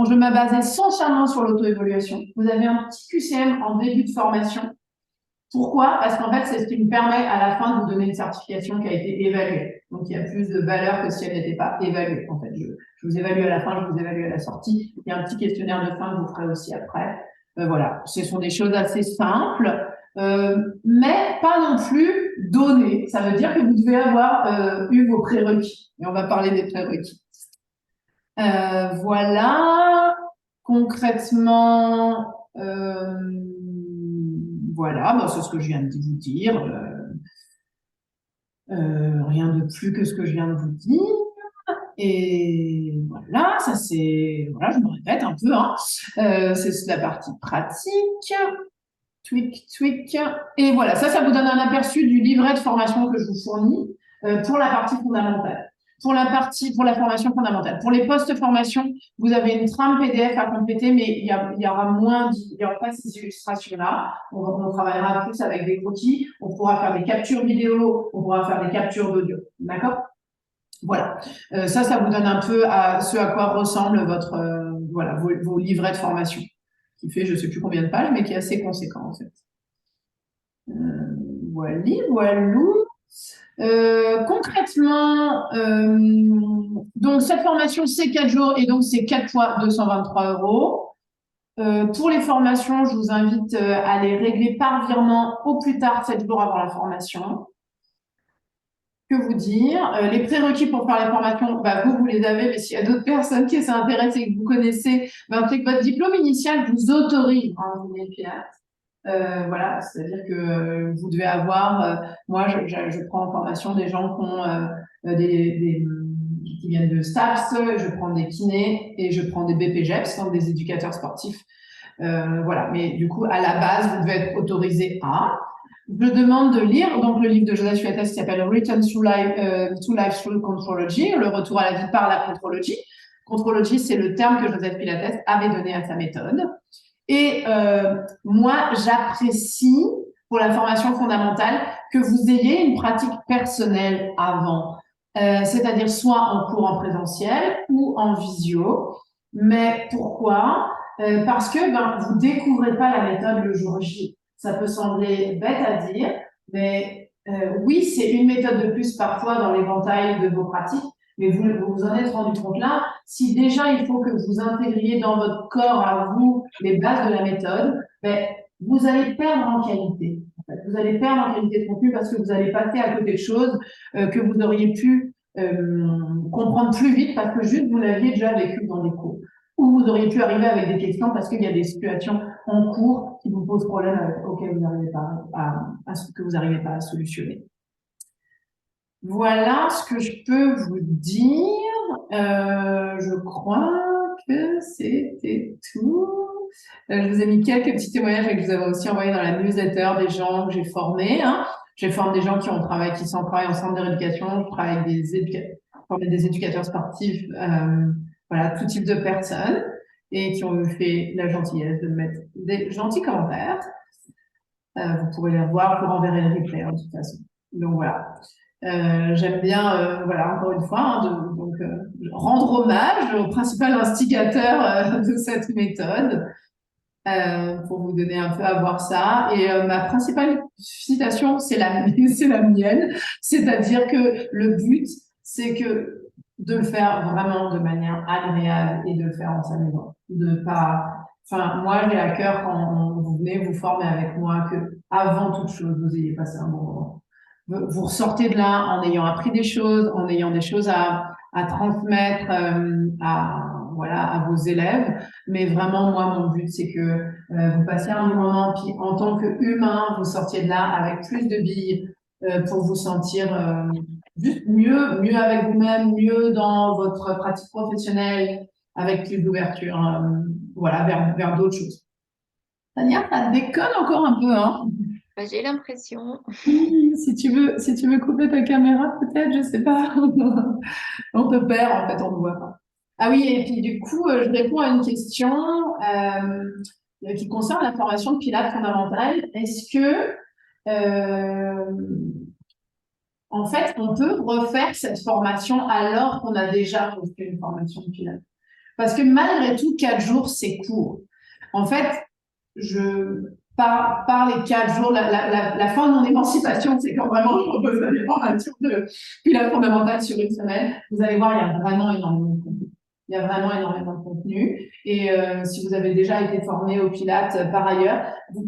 Je vais me baser essentiellement sur l'auto-évaluation. Vous avez un petit QCM en début de formation. Pourquoi? Parce qu'en fait, c'est ce qui me permet à la fin de vous donner une certification qui a été évaluée. Donc, il y a plus de valeur que si elle n'était pas évaluée. En fait, je vous évalue à la fin, je vous évalue à la sortie. Il y a un petit questionnaire de fin que vous ferez aussi après. Voilà, ce sont des choses assez simples, mais pas non plus données. Ça veut dire que vous devez avoir eu vos prérequis. Et on va parler des prérequis. Voilà, concrètement, voilà, c'est ce que je viens de vous dire. Rien de plus que ce que je viens de vous dire. Et voilà, ça c'est, voilà, je me répète un peu, hein. C'est la partie pratique. Tweak. Et voilà, ça vous donne un aperçu du livret de formation que je vous fournis. pour la partie fondamentale. Pour la formation fondamentale. Pour les post-formations, vous avez une trame PDF à compléter, mais il y aura pas ces illustrations-là. On travaillera plus avec des croquis. On pourra faire des captures vidéo, on pourra faire des captures d'audio. D'accord? Voilà. Ça vous donne un peu à ce à quoi ressemble vos livrets de formation, qui fait je ne sais plus combien de pages, mais qui est assez conséquent en fait. Voilou. Concrètement, donc cette formation c'est 4 jours et donc c'est 4 fois 223 €. Pour les formations, je vous invite à les régler par virement au plus tard 7 jours avant la formation. Que vous dire? Les prérequis pour faire les formations, vous les avez, mais s'il y a d'autres personnes qui s'intéressent et que vous connaissez, c'est que votre diplôme initial vous autorise à enseigner le Pilates. Voilà, c'est-à-dire que vous devez avoir, moi je prends en formation des gens qui viennent de STAPS, je prends des kinés et je prends des BPGEPS, donc des éducateurs sportifs. Voilà, mais du coup, à la base, vous devez être autorisé à. Je demande de lire donc le livre de Joseph Pilates qui s'appelle Return to Life through Contrology, le retour à la vie par la contrologie. Contrologie, c'est le terme que Joseph Pilates avait donné à sa méthode. Et moi, j'apprécie pour la formation fondamentale que vous ayez une pratique personnelle avant, c'est-à-dire soit en cours en présentiel ou en visio. Mais pourquoi? Parce que vous découvrez pas la méthode le jour J. Ça peut sembler bête à dire, mais oui, c'est une méthode de plus parfois dans l'éventail de vos pratiques, mais vous vous en êtes rendu compte là. Si déjà il faut que vous intégriez dans votre corps à vous les bases de la méthode, vous allez perdre en qualité. En fait. Vous allez perdre en qualité de contenu parce que vous allez passer à côté de choses que vous auriez pu comprendre plus vite parce que juste vous l'aviez déjà vécu dans des cours. Ou vous auriez pu arriver avec des questions parce qu'il y a des situations en cours qui vous posent problème auxquelles vous n'arrivez pas à solutionner. Voilà ce que je peux vous dire. Je crois que c'était tout. Je vous ai mis quelques petits témoignages que je vous avais aussi envoyés dans la newsletter des gens que j'ai formés. Je forme des gens qui travaillent en centre de rééducation. Je travaille avec des éducateurs sportifs, voilà, tout type de personnes et qui ont fait la gentillesse de mettre des gentils commentaires. Vous pourrez les revoir, vous renverrez le replay de toute façon. Donc voilà. J'aime bien, voilà, encore une fois, rendre hommage au principal instigateur de cette méthode pour vous donner un peu à voir ça. Et ma principale citation, c'est la mienne, c'est-à-dire que le but, c'est que de le faire vraiment de manière agréable et de le faire en s'amusant. Moi, j'ai à cœur quand vous venez vous former avec moi que avant toute chose, vous ayez passé un bon moment. Vous ressortez de là en ayant appris des choses, en ayant des choses à transmettre à vos élèves. Mais vraiment, moi, mon but, c'est que vous passiez un bon moment, puis en tant qu'humain, vous sortiez de là avec plus de billes pour vous sentir juste mieux avec vous-même, mieux dans votre pratique professionnelle, avec plus d'ouverture, vers d'autres choses. Tania, ça déconne encore un peu, hein? J'ai l'impression. Si tu veux couper ta caméra, peut-être, je sais pas. On te perd, en fait, on ne voit pas. Ah oui, et puis du coup, je réponds à une question qui concerne la formation de Pilates fondamentale. Est-ce que, en fait, on peut refaire cette formation alors qu'on a déjà fait une formation de Pilates? Parce que malgré tout, 4 jours, c'est court. En fait, par les 4 jours, la fin de mon émancipation, c'est quand vraiment je propose des formations de Pilates fondamentale sur une semaine. Vous allez voir, il y a vraiment énormément de contenu. Il y a vraiment énormément de contenu. Et si vous avez déjà été formé au Pilates par ailleurs,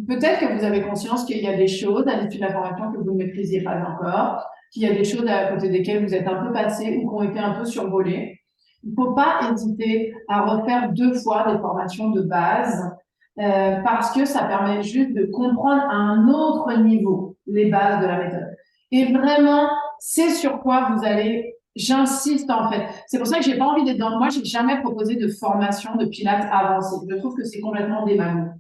peut-être que vous avez conscience qu'il y a des choses à l'issue de la formation que vous ne maîtrisiez pas encore, qu'il y a des choses à côté desquelles vous êtes un peu passé ou qui ont été un peu survolées. Il ne faut pas hésiter à refaire 2 fois des formations de base parce que ça permet juste de comprendre à un autre niveau les bases de la méthode. Et vraiment, c'est sur quoi vous allez, j'insiste en fait. C'est pour ça que j'ai pas envie d'être dans, moi j'ai jamais proposé de formation de Pilates avancée. Je trouve que c'est complètement démagogue.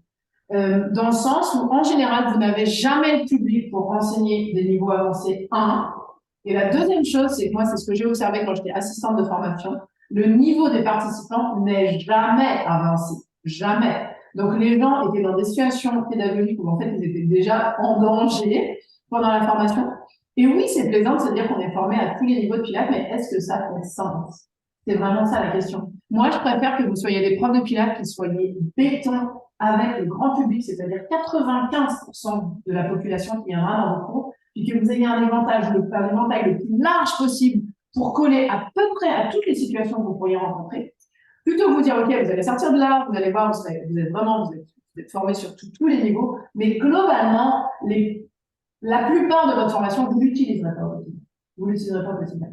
Dans le sens où, en général, vous n'avez jamais le public pour enseigner des niveaux avancés 1, Et la deuxième chose, c'est que moi, c'est ce que j'ai observé quand j'étais assistante de formation, le niveau des participants n'est jamais avancé. Jamais. Donc, les gens étaient dans des situations pédagogiques où, en fait, ils étaient déjà en danger pendant la formation. Et oui, c'est plaisant de se dire qu'on est formé à tous les niveaux de Pilates, mais est-ce que ça fait sens? C'est vraiment ça la question. Moi, je préfère que vous soyez des profs de Pilates qui soyez béton avec le grand public, c'est-à-dire 95% de la population qui viendra dans vos cours, puis que vous ayez un éventail le plus large possible pour coller à peu près à toutes les situations que vous pourriez rencontrer. Plutôt que vous dire, OK, vous allez sortir de là, vous allez voir, vous êtes formé sur tous les niveaux, mais globalement, la plupart de votre formation, vous l'utiliserez pas au quotidien. Vous l'utiliserez pas au quotidien.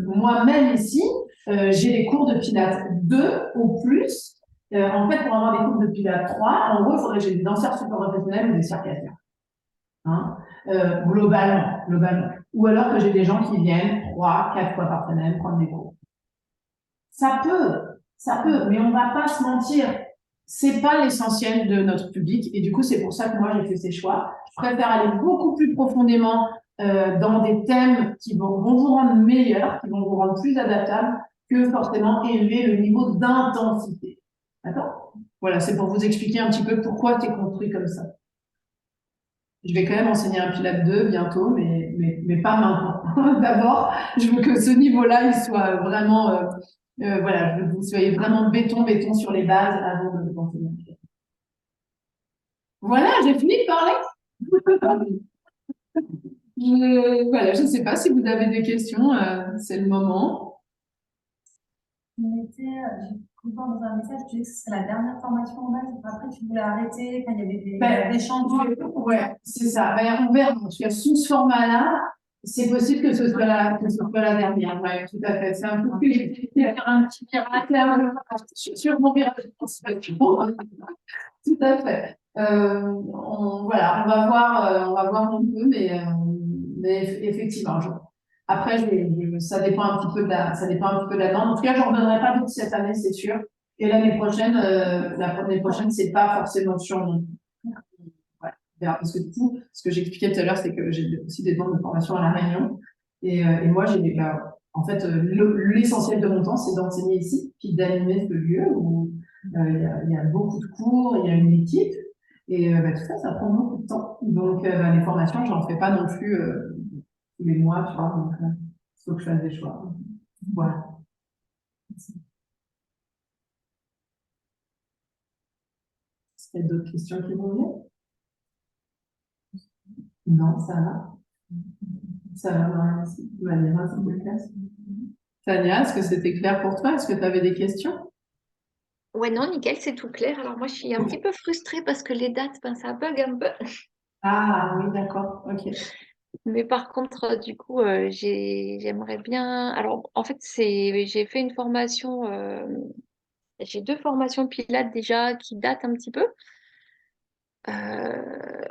Moi-même ici, j'ai des cours de Pilates 2 ou plus. En fait, pour avoir des cours de Pilates 3, en gros, il faudrait que j'ai des danseurs super professionnels ou des circassiens. Hein, globalement. Ou alors que j'ai des gens qui viennent 3, 4 fois par semaine prendre des cours. Ça peut, mais on va pas se mentir. C'est pas l'essentiel de notre public et du coup, c'est pour ça que moi, j'ai fait ces choix. Je préfère aller beaucoup plus profondément dans des thèmes qui vont vous rendre meilleurs, qui vont vous rendre plus adaptables que forcément élever le niveau d'intensité. D'accord? Voilà, c'est pour vous expliquer un petit peu pourquoi tu es construit comme ça. Je vais quand même enseigner un Pilates 2 bientôt, mais pas maintenant. D'abord, je veux que ce niveau-là, il soit vraiment, voilà, je veux que vous soyez vraiment béton sur les bases avant de enseigner un Pilates. Voilà, j'ai fini de parler. Voilà, je ne sais pas si vous avez des questions, c'est le moment. J'ai cru voir dans un message, tu disais que c'est la dernière formation en base, après tu voulais arrêter, quand il y avait des changements. Ouais, c'est ça. Ben, on verra. En tout cas, sous ce format-là, c'est possible que ce soit la dernière. Ouais, tout à fait. C'est un peu que j'ai faire un petit miracle sur mon virage de transformation. Tout à fait. Voilà, on va voir un peu, mais effectivement, après, ça dépend un petit peu de ça dépend un petit peu de la demande. En tout cas, j'en reviendrai pas toute cette année, c'est sûr. Et l'année prochaine, c'est pas forcément sûr non plus. Voilà. Parce que du coup, ce que j'expliquais tout à l'heure, c'est que j'ai aussi des demandes de formation à La Réunion. Et moi, en fait, l'essentiel de mon temps, c'est d'enseigner ici, puis d'animer ce lieu où il y a beaucoup de cours, il y a une équipe. Et tout ça, ça prend beaucoup de temps. Donc, les formations, j'en fais pas non plus tous les mois, tu vois. Donc, il faut que je fasse des choix. Voilà. Est-ce qu'il y a d'autres questions qui vont venir? Non, ça va. Ça va, merci. Valérie, c'est plus clair. Tania, est-ce que c'était clair pour toi? Est-ce que tu avais des questions? Ouais, non, nickel, c'est tout clair. Alors moi, je suis un petit peu frustrée parce que les dates, ben, ça bug un peu. Ah oui, d'accord, ok. Mais par contre, du coup, j'aimerais bien. Alors, en fait, j'ai fait une formation. J'ai 2 formations Pilates déjà qui datent un petit peu. Euh,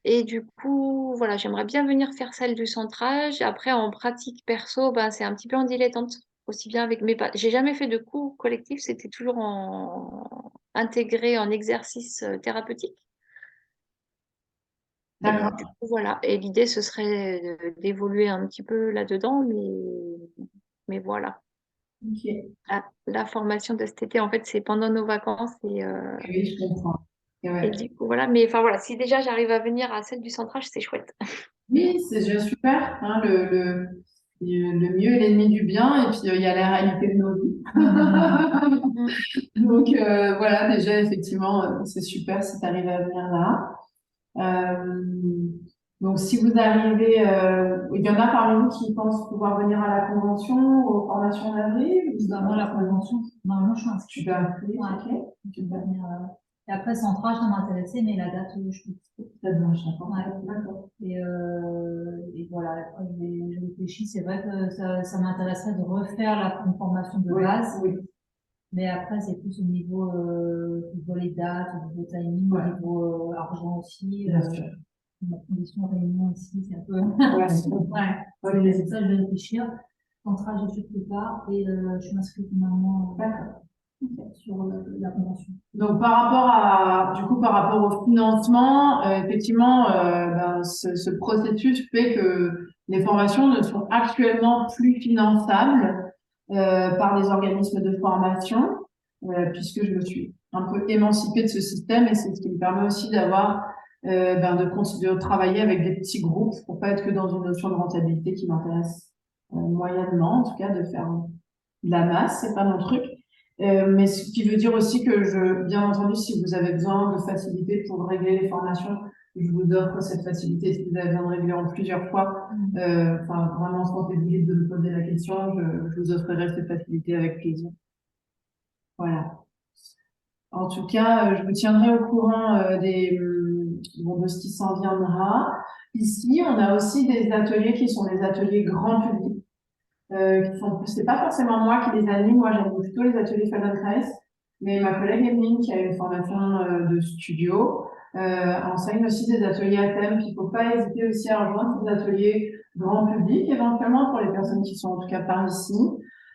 et du coup, voilà, j'aimerais bien venir faire celle du centrage. Après, en pratique perso, ben, c'est un petit peu en dilettante. Aussi bien avec mes... J'ai jamais fait de cours collectifs, c'était toujours intégré en exercice thérapeutique. Et D'accord. du coup, voilà. Et l'idée, ce serait d'évoluer un petit peu là-dedans, mais voilà. Ok. La formation de cet été, en fait, c'est pendant nos vacances. Oui, je comprends. Et Et ouais. du coup, voilà. Mais enfin, voilà, si déjà j'arrive à venir à celle du centrage, c'est chouette. Oui, c'est déjà super. Hein, le mieux est l'ennemi du bien, et puis il y a la réalité de nos vies. Donc voilà, déjà, effectivement, c'est super si tu arrives à venir là. Euh, donc, si vous arrivez, il y en a parmi vous qui pensent pouvoir venir à la convention, aux formations d'avril? Dans la convention, normalement, je suis inscrite. Tu peux inscrire, Ouais. ok. Tu peux venir. Et après, centrage, ça m'intéressait, mais la date, je peux. Ça devient chacun. Ouais. D'accord. Et voilà, après, je réfléchis. C'est vrai que ça m'intéresserait de refaire une formation de Oui, base. oui. Mais après, c'est plus au niveau les dates, au niveau timing, Ouais. au niveau argent aussi. Bien sûr. Ma condition réunion ici, c'est un peu. Ouais, Ouais, c'est ça, je vais réfléchir. Contrat, j'ai fait plus tard et je m'inscris finalement sur la convention. Donc par rapport au financement, effectivement, ce processus fait que Les formations ne sont actuellement plus finançables par les organismes de formation, puisque je me suis un peu émancipée de ce système et c'est ce qui me permet aussi d'avoir de continuer de travailler avec des petits groupes pour pas être que dans une notion de rentabilité qui m'intéresse moyennement, en tout cas de faire de la masse, c'est pas mon truc. Mais ce qui veut dire aussi que bien entendu, si vous avez besoin de facilité pour régler les formations, je vous offre cette facilité. Si vous avez besoin de régler en plusieurs fois, vraiment sentez-vous libre de me poser la question, je vous offrirai cette facilité avec plaisir. Voilà. En tout cas, je vous tiendrai au courant de ce qui s'en viendra. Ici, on a aussi des ateliers qui sont des ateliers grand public. C'est pas forcément moi qui les anime, moi j'anime plutôt les ateliers Feldenkrais, mais ma collègue Emeline, qui a une formation de studio, enseigne aussi des ateliers à thème. Il ne faut pas hésiter aussi à rejoindre ces ateliers grand public, éventuellement pour les personnes qui sont en tout cas par ici,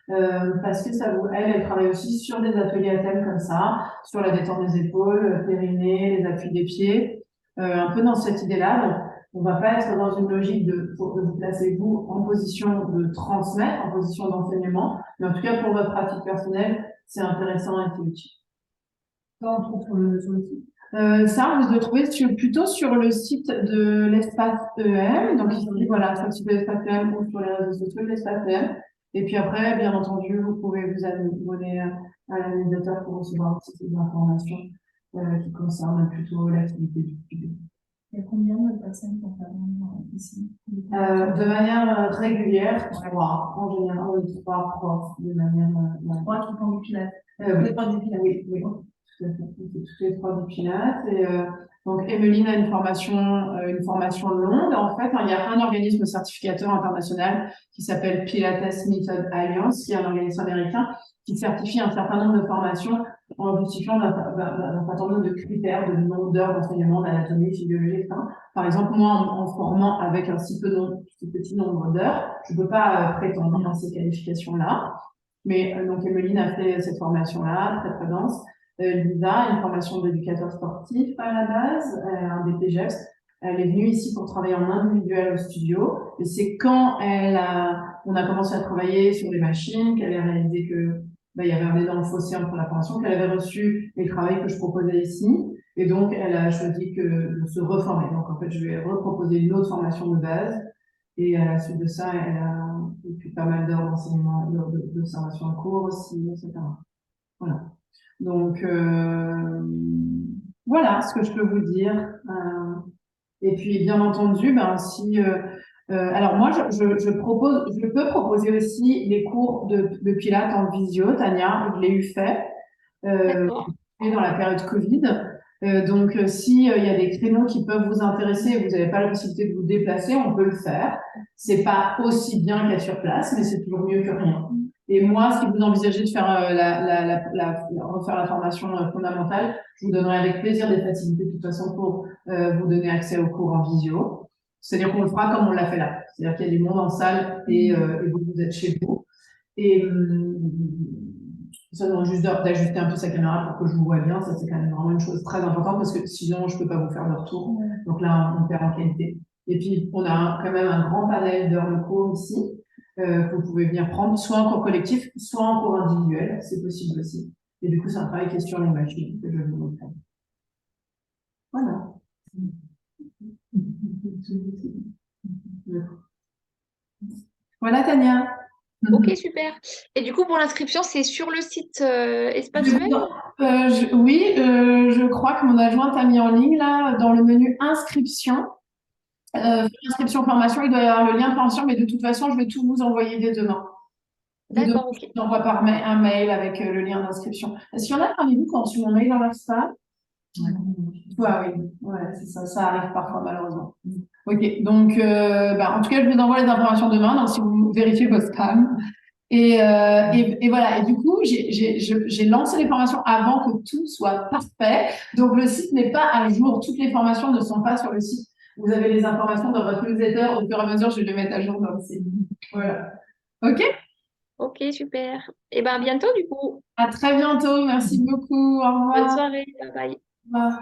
parce que elle travaille aussi sur des ateliers à thème comme ça, sur la détente des épaules, le périnée, les appuis des pieds, un peu dans cette idée-là. Donc, on va pas être dans une logique de vous placer vous en position de transmettre, en position d'enseignement, mais en tout cas pour votre pratique personnelle, c'est intéressant et c'est utile. Ça, on trouve sur le site. Ça, vous le trouvez plutôt sur le site de l'espace EM. Donc ici, voilà, sur le site de l'espace EM ou sur les réseaux sociaux de l'espace EM. Et puis après, bien entendu, vous pouvez vous abonner à la newsletter pour recevoir toutes ces informations qui concernent plutôt l'activité du studio. Il y a combien de personnes qui interviennent ici? De manière régulière, 3. En général, oui, 3 profs de manière. 3 qui font du pilates. Les 3 du pilates. Oui, oui. Tout à fait. Toutes les 3 du pilates. Et donc, Emeline a une formation longue. En fait, il y a un organisme certificateur international qui s'appelle Pilates Method Alliance, qui est un organisme américain qui certifie un certain nombre de formations en justifiant d'un certain nombre de critères, de nombre d'heures d'enseignement, d'anatomie, physiologie, etc. Par exemple, moi, en formant avec un si petit nombre d'heures, je ne peux pas prétendre à ces qualifications-là. Mais donc, Emeline a fait cette formation-là, très très dense. Lisa, une formation d'éducateur sportif à la base, un BPGEPS. Elle est venue ici pour travailler en individuel au studio. Et c'est quand on a commencé à travailler sur les machines qu'elle a réalisé que il y avait un énorme fossé entre la formation, qu'elle avait reçu les travaux que je proposais ici. Et donc, elle a choisi de se reformer. Donc, en fait, je lui ai reproposé une autre formation de base. Et à la suite de ça, elle a eu pas mal d'heures d'enseignement, d'observation en cours aussi, etc. Voilà. Donc, voilà ce que je peux vous dire. Et puis, bien entendu, si... alors moi, je peux proposer aussi les cours de Pilates en visio, Tania, je l'ai eu fait dans la période Covid. Donc, si il y a des créneaux qui peuvent vous intéresser et vous n'avez pas la possibilité de vous déplacer, on peut le faire. C'est pas aussi bien qu'être sur place, mais c'est toujours mieux que rien. Et moi, si vous envisagez de faire refaire la formation fondamentale, je vous donnerai avec plaisir des facilités de toute façon pour vous donner accès aux cours en visio. C'est-à-dire qu'on le fera comme on l'a fait là. C'est-à-dire qu'il y a du monde en salle et vous êtes chez vous. Et ça demande juste d'ajuster un peu sa caméra pour que je vous vois bien. Ça, c'est quand même vraiment une chose très importante parce que sinon, je peux pas vous faire le retour. Donc là, on perd en qualité. Et puis, on a quand même un grand panel d'heures de cours ici que vous pouvez venir prendre, soit en cours collectif, soit en cours individuel. C'est possible aussi. Et du coup, c'est un travail qui est sur les machines que je vais vous montrer. Voilà. Voilà, Tania. Ok, super. Et du coup, pour l'inscription, c'est sur le site Espace Web? Oui, je crois que mon adjointe a mis en ligne là, dans le menu inscription. Inscription formation, il doit y avoir le lien formation, mais de toute façon, je vais tout vous envoyer dès demain. D'accord, ok. Je vous envoie par un mail avec le lien d'inscription. Est-ce qu'il y en a parmi vous qui ont reçu mon mail dans leur spam? Oui, ouais, c'est ça, ça arrive parfois malheureusement. Ok, donc en tout cas, je vous envoie les informations demain, donc si vous vérifiez vos spams. Et voilà. Et du coup, j'ai lancé les formations avant que tout soit parfait. Donc, le site n'est pas à jour. Toutes les formations ne sont pas sur le site. Vous avez les informations dans votre newsletter. Au fur et à mesure, je vais les mettre à jour dans le site. Voilà. OK? Ok, super. Et ben à bientôt du coup. À très bientôt. Merci beaucoup. Au revoir. Bonne soirée. Bye bye. Au revoir.